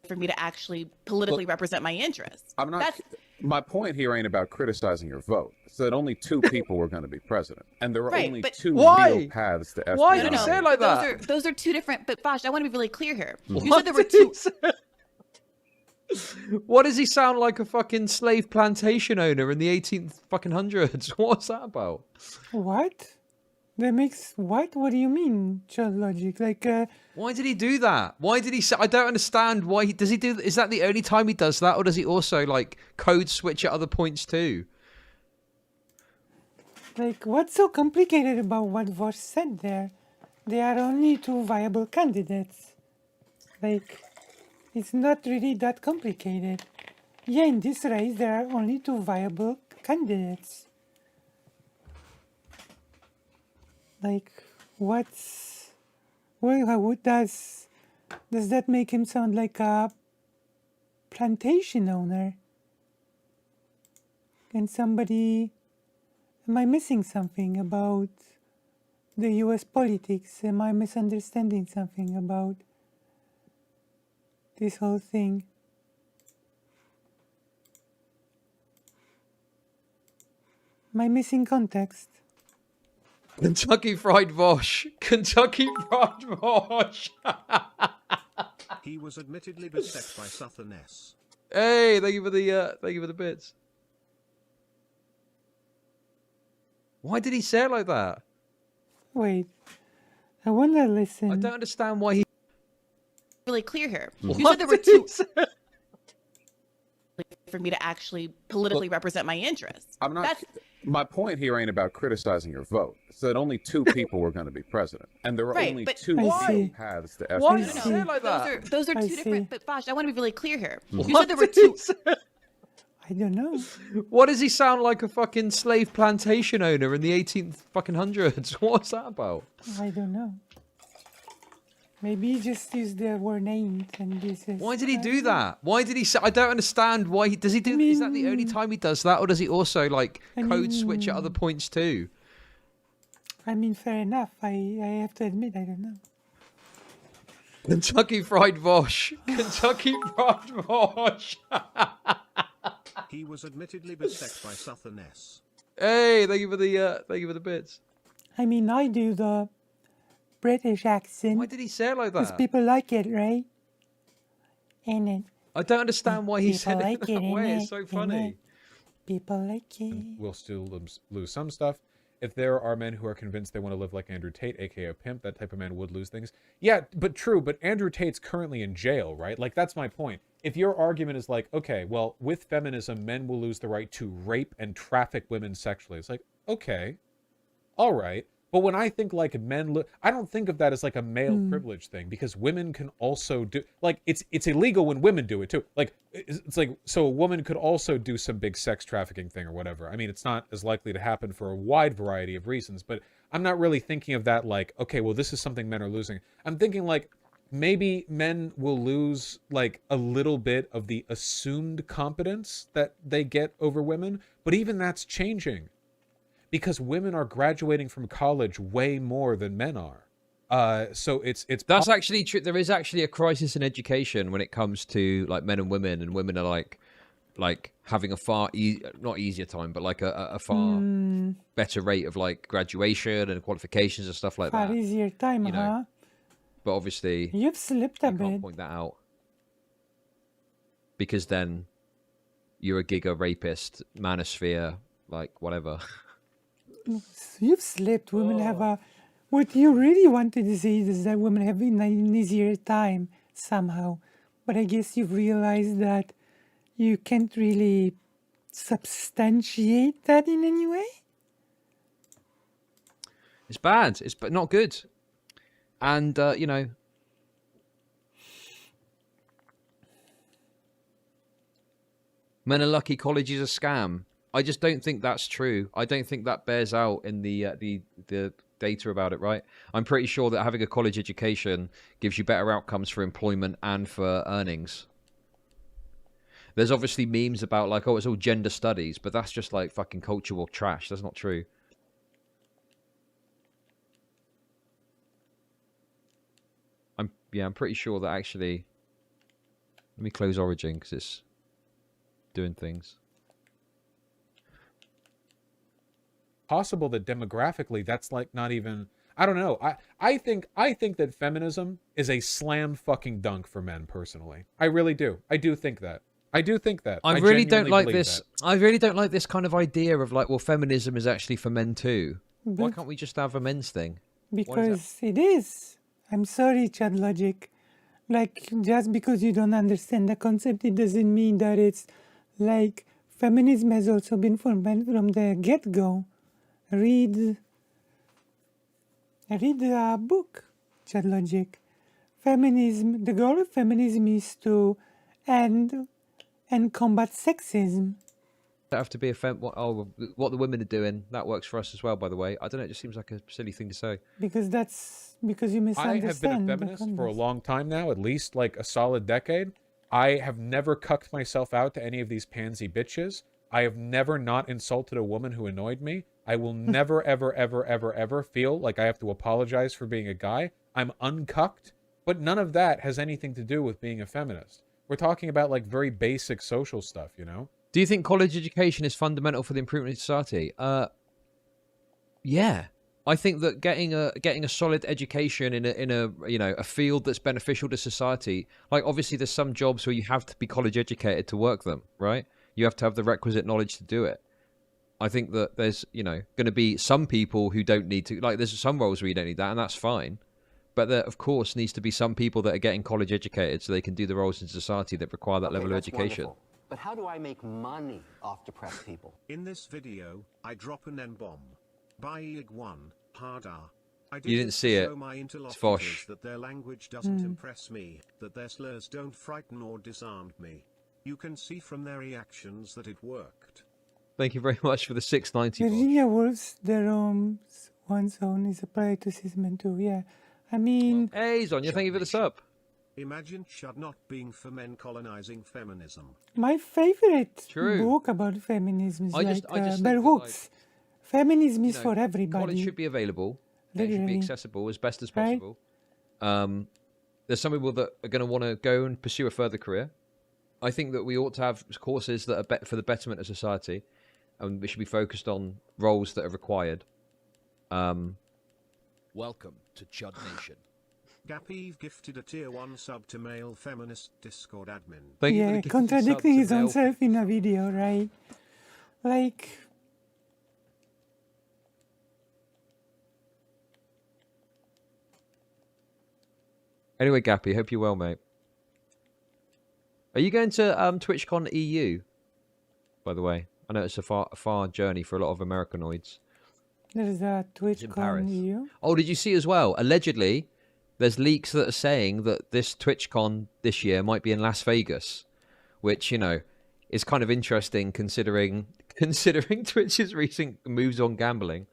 [SPEAKER 6] For me to actually politically represent my interests.
[SPEAKER 7] I'm not.
[SPEAKER 6] My point here ain't about criticizing your vote. It's that only 2 people were going to be president, and there are
[SPEAKER 7] Right,
[SPEAKER 6] only
[SPEAKER 7] but
[SPEAKER 6] 2
[SPEAKER 1] Why?
[SPEAKER 6] real paths to FBI.
[SPEAKER 1] Why did he say it like that?
[SPEAKER 7] Those are two different. But Vaush, I want to be really clear here. You
[SPEAKER 1] What
[SPEAKER 7] said there were
[SPEAKER 1] did he
[SPEAKER 7] two.
[SPEAKER 1] say? What does he sound like, a fucking slave plantation owner in the 18th fucking hundreds? What's that about?
[SPEAKER 2] What? That makes what? What do you mean, Chud Logic? Like,
[SPEAKER 1] Why did he do that? Why did he say? I don't understand why he does. He do? Is that the only time he does that, or does he also like code switch at other points too?
[SPEAKER 2] what's so complicated about what Vaush said there? There are only 2 viable candidates. Like, it's not really that complicated. Yeah, in this race, there are only 2 viable candidates. Like, what's... Well, how does that make him sound like a plantation owner? And somebody... Am I missing something about the US politics? Am I misunderstanding something about this whole thing? Am I missing context?
[SPEAKER 1] Kentucky Fried Vaush. Kentucky Fried Vaush.
[SPEAKER 5] He was admittedly beset by Southern S.
[SPEAKER 1] Hey, thank you for the bits. Why did he say it like that?
[SPEAKER 2] Wait, I wanna listen.
[SPEAKER 1] I don't understand why he.
[SPEAKER 7] Really clear here. You
[SPEAKER 1] What
[SPEAKER 7] said there were
[SPEAKER 1] did he
[SPEAKER 7] 2
[SPEAKER 1] say?
[SPEAKER 7] for me to actually politically represent my interests.
[SPEAKER 6] I'm not.
[SPEAKER 7] That's
[SPEAKER 6] My point here ain't about criticizing your vote. It's that only 2 people were going to be president, and there are
[SPEAKER 7] Right,
[SPEAKER 6] only
[SPEAKER 7] but
[SPEAKER 6] 2
[SPEAKER 2] I
[SPEAKER 6] real
[SPEAKER 2] see.
[SPEAKER 6] paths to
[SPEAKER 1] Why
[SPEAKER 6] FBI.
[SPEAKER 1] did he say it like that?
[SPEAKER 7] those are
[SPEAKER 2] I
[SPEAKER 7] two different.
[SPEAKER 2] see.
[SPEAKER 7] But Vaush, I want to be really clear here. You
[SPEAKER 1] What
[SPEAKER 7] said there were
[SPEAKER 1] did he
[SPEAKER 7] 2.
[SPEAKER 1] say?
[SPEAKER 2] I don't know.
[SPEAKER 1] What does he sound like, a fucking slave plantation owner in the 18th fucking hundreds? What's that about?
[SPEAKER 2] I don't know. Maybe he just used the word named and this is...
[SPEAKER 1] Why did he do that? Why did he say? I don't understand why he does. He do? Is that the only time he does that, or does he also like code switch at other points too?
[SPEAKER 2] I mean, fair enough. I have to admit, I don't know.
[SPEAKER 1] Kentucky Fried Vaush. Kentucky Fried Vaush.
[SPEAKER 5] He was admittedly beset by Southern S.
[SPEAKER 1] Hey, thank you for the bits.
[SPEAKER 2] I mean, I do the British accent
[SPEAKER 1] Why did he say it like
[SPEAKER 2] because
[SPEAKER 1] that?
[SPEAKER 2] people like it, right? And it,
[SPEAKER 1] I don't understand why he
[SPEAKER 2] people
[SPEAKER 1] said it
[SPEAKER 2] like
[SPEAKER 1] that
[SPEAKER 2] it,
[SPEAKER 1] way.
[SPEAKER 2] innit?
[SPEAKER 1] It's so
[SPEAKER 2] Innit?
[SPEAKER 1] funny.
[SPEAKER 2] people like it.
[SPEAKER 3] We'll still lose some stuff. If there are men who are convinced they want to live like Andrew Tate, aka a pimp, that type of man would lose things. Yeah, but true, but Andrew Tate's currently in jail, right? Like, that's my point. If your argument is like, okay, well, with feminism, men will lose the right to rape and traffic women sexually. It's like, okay, all right. But when I think like men, I don't think of that as like a male privilege thing, because women can also do, like, it's illegal when women do it too. Like, it's like, so a woman could also do some big sex trafficking thing or whatever. I mean, it's not as likely to happen for a wide variety of reasons, but I'm not really thinking of that like, okay, well, this is something men are losing. I'm thinking like, maybe men will lose like a little bit of the assumed competence that they get over women, but even that's changing. Because women are graduating from college way more than men are. So it's
[SPEAKER 1] That's actually true. There is actually a crisis in education when it comes to like men and women are like having a far not easier time, but like a far better rate of like graduation and qualifications and stuff like
[SPEAKER 2] Far
[SPEAKER 1] that.
[SPEAKER 2] easier time,
[SPEAKER 1] you know,
[SPEAKER 2] huh?
[SPEAKER 1] But obviously
[SPEAKER 2] You've slipped a
[SPEAKER 1] you can't
[SPEAKER 2] bit.
[SPEAKER 1] point that out because then you're a giga rapist, manosphere, like whatever.
[SPEAKER 2] You've slipped. Women have a... What you really wanted to say is that women have an easier time somehow. But I guess you've realized that you can't really substantiate that in any way?
[SPEAKER 1] It's bad. It's but not good. And you know, men are lucky. College is a scam. I just don't think that's true. I don't think that bears out in the data about it, right? I'm pretty sure that having a college education gives you better outcomes for employment and for earnings. There's obviously memes about like, oh, it's all gender studies, but that's just like fucking cultural trash. That's not true. I'm pretty sure that actually. Let me close Origin because it's doing things.
[SPEAKER 3] possible that demographically that's like not even, I don't know. I think that feminism is a slam fucking dunk for men personally. I really do. I do think that. I
[SPEAKER 1] really don't
[SPEAKER 3] genuinely
[SPEAKER 1] like
[SPEAKER 3] believe
[SPEAKER 1] this.
[SPEAKER 3] that.
[SPEAKER 1] I really don't like this kind of idea of like, well, feminism is actually for men too. Why
[SPEAKER 2] But
[SPEAKER 1] can't we just have a men's thing?
[SPEAKER 2] because it is. I'm sorry, Chud Logic. Like, just because you don't understand the concept, it doesn't mean that it's like feminism has also been for men from the get-go. Read the book, Chud Logic. Feminism, the goal of feminism is to end and combat sexism.
[SPEAKER 1] Don't have to be a what the women are doing, that works for us as well, by the way. I don't know, it just seems like a silly thing to say.
[SPEAKER 2] Because you
[SPEAKER 3] I
[SPEAKER 2] misunderstand.
[SPEAKER 3] have been a
[SPEAKER 2] the
[SPEAKER 3] feminist for a
[SPEAKER 2] context.
[SPEAKER 3] long time now, at least like a solid decade. I have never cucked myself out to any of these pansy bitches. I have never not insulted a woman who annoyed me. I will never, ever, ever, ever, ever feel like I have to apologize for being a guy. I'm uncucked, but none of that has anything to do with being a feminist. We're talking about like very basic social stuff, you know?
[SPEAKER 1] Do you think college education is fundamental for the improvement of society? Yeah. I think that getting a solid education in a a field that's beneficial to society, like obviously there's some jobs where you have to be college educated to work them, right? You have to have the requisite knowledge to do it. I think that there's, going to be some people who don't need to, like there's some roles where you don't need that, and that's fine. But there, of course, needs to be some people that are getting college educated so they can do the roles in society that require that level of education.
[SPEAKER 8] Wonderful. But how do I make money off depressed people?
[SPEAKER 5] In this video, I drop an N-bomb. By EG1, hard R. I
[SPEAKER 1] You didn't see it.
[SPEAKER 5] show my
[SPEAKER 1] Vaush.
[SPEAKER 5] interlocutors that their language doesn't impress me, that their slurs don't frighten or disarm me. You can see from their reactions that it worked.
[SPEAKER 1] Thank you very much for the 690. Vaush.
[SPEAKER 2] Virginia Woolf's The Rome's One Zone is applied to cis-men too, yeah. I mean,
[SPEAKER 1] Hey, Zonya, thank you for the sub.
[SPEAKER 5] Imagine Chud not being for men colonizing feminism.
[SPEAKER 2] my favorite
[SPEAKER 1] True.
[SPEAKER 2] book about feminism is
[SPEAKER 1] I just
[SPEAKER 2] Bell
[SPEAKER 1] think that,
[SPEAKER 2] Hooks. Feminism is
[SPEAKER 1] You know,
[SPEAKER 2] for everybody.
[SPEAKER 1] College should be available. It should be
[SPEAKER 2] Literally.
[SPEAKER 1] accessible as best as
[SPEAKER 2] Right.
[SPEAKER 1] possible. There's some people that are going to want to go and pursue a further career. I think that we ought to have courses that are for the betterment of society, and we should be focused on roles that are required.
[SPEAKER 9] Welcome to Chud Nation.
[SPEAKER 5] Gappy gifted a tier 1 sub to male feminist Discord admin.
[SPEAKER 1] Thank you for the
[SPEAKER 2] Yeah,
[SPEAKER 1] gifted
[SPEAKER 2] contradicting
[SPEAKER 1] sub
[SPEAKER 2] his
[SPEAKER 1] to
[SPEAKER 2] own
[SPEAKER 1] male-
[SPEAKER 2] self in a video, right? Like,
[SPEAKER 1] Anyway, Gappy, hope you're well, mate. Are you going to TwitchCon EU? By the way, I know it's a far journey for a lot of Americanoids.
[SPEAKER 2] there's a Twitch
[SPEAKER 1] in
[SPEAKER 2] called
[SPEAKER 1] Paris.
[SPEAKER 2] you.
[SPEAKER 1] Oh, did you see as well? Allegedly, there's leaks that are saying that this TwitchCon this year might be in Las Vegas, which is kind of interesting considering Twitch's recent moves on gambling.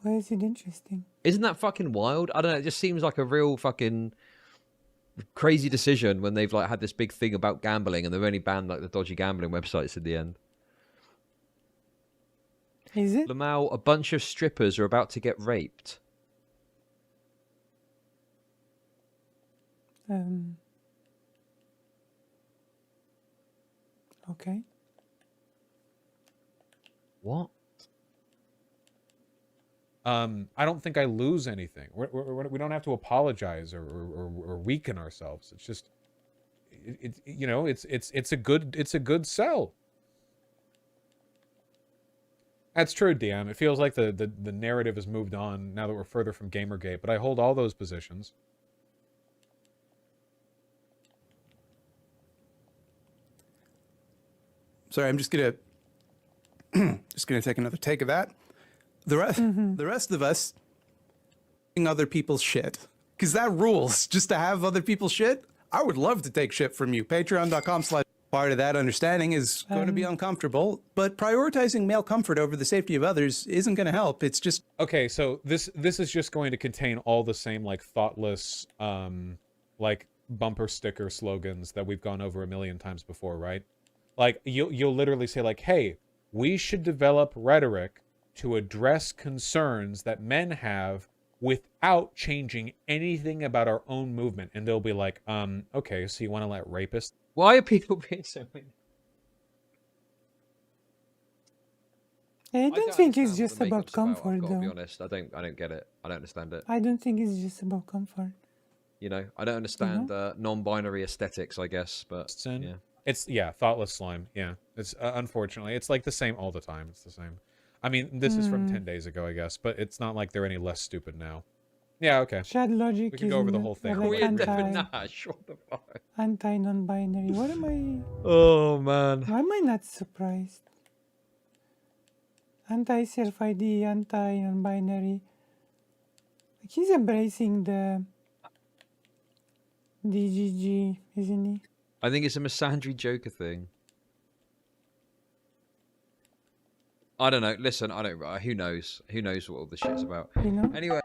[SPEAKER 2] Why is it interesting?
[SPEAKER 1] Isn't that fucking wild? I don't know. It just seems like a real fucking crazy decision when they've like had this big thing about gambling and they've only banned like the dodgy gambling websites at the end.
[SPEAKER 2] Is it?
[SPEAKER 1] Lamau, a bunch of strippers are about to get raped.
[SPEAKER 2] Okay.
[SPEAKER 1] What?
[SPEAKER 3] I don't think I lose anything. We don't have to apologize or weaken ourselves. It's just, it's a good sell. That's true, DM. It feels like the narrative has moved on now that we're further from Gamergate, but I hold all those positions.
[SPEAKER 4] Sorry, I'm just gonna take another take of that. The rest of us other people's shit, because that rules. Just to have other people's shit, I would love to take shit from you. Patreon.com/. Part of that understanding is going to be uncomfortable, but prioritizing male comfort over the safety of others isn't going to help. It's just
[SPEAKER 3] Okay, so this is just going to contain all the same like thoughtless like bumper sticker slogans that we've gone over a million times before, right? Like you'll literally say like, "Hey, we should develop rhetoric to address concerns that men have without changing anything about our own movement." And they'll be like, okay, so you want to let rapists?
[SPEAKER 1] Why are people being so mean?
[SPEAKER 2] I don't think it's
[SPEAKER 1] understand what
[SPEAKER 2] just
[SPEAKER 1] the
[SPEAKER 2] about
[SPEAKER 1] makeup's about,
[SPEAKER 2] comfort,
[SPEAKER 1] I've got to be
[SPEAKER 2] though.
[SPEAKER 1] honest. I don't get it. I don't understand it.
[SPEAKER 2] I don't think it's just about comfort.
[SPEAKER 1] You know, I don't understand non-binary aesthetics, I guess, but
[SPEAKER 3] Sin.
[SPEAKER 1] yeah.
[SPEAKER 3] It's thoughtless slime. Yeah, it's unfortunately it's like the same all the time. It's the same. I mean, this is from 10 days ago, I guess, but it's not like they're any less stupid now. Yeah, okay.
[SPEAKER 2] Chud Logic
[SPEAKER 3] We can
[SPEAKER 2] is
[SPEAKER 3] go over the whole thing.
[SPEAKER 2] like
[SPEAKER 1] Queer
[SPEAKER 2] anti
[SPEAKER 1] definition. What the fuck?
[SPEAKER 2] non-binary. What am I?
[SPEAKER 1] Oh man.
[SPEAKER 2] Why am I not surprised? Anti-self ID, anti-non-binary. Like he's embracing the DGG, isn't he?
[SPEAKER 1] I think it's a misandry Joker thing. I don't know. Listen, I don't. Who knows? Who knows what all this shit's about?
[SPEAKER 2] You know?
[SPEAKER 1] Anyway.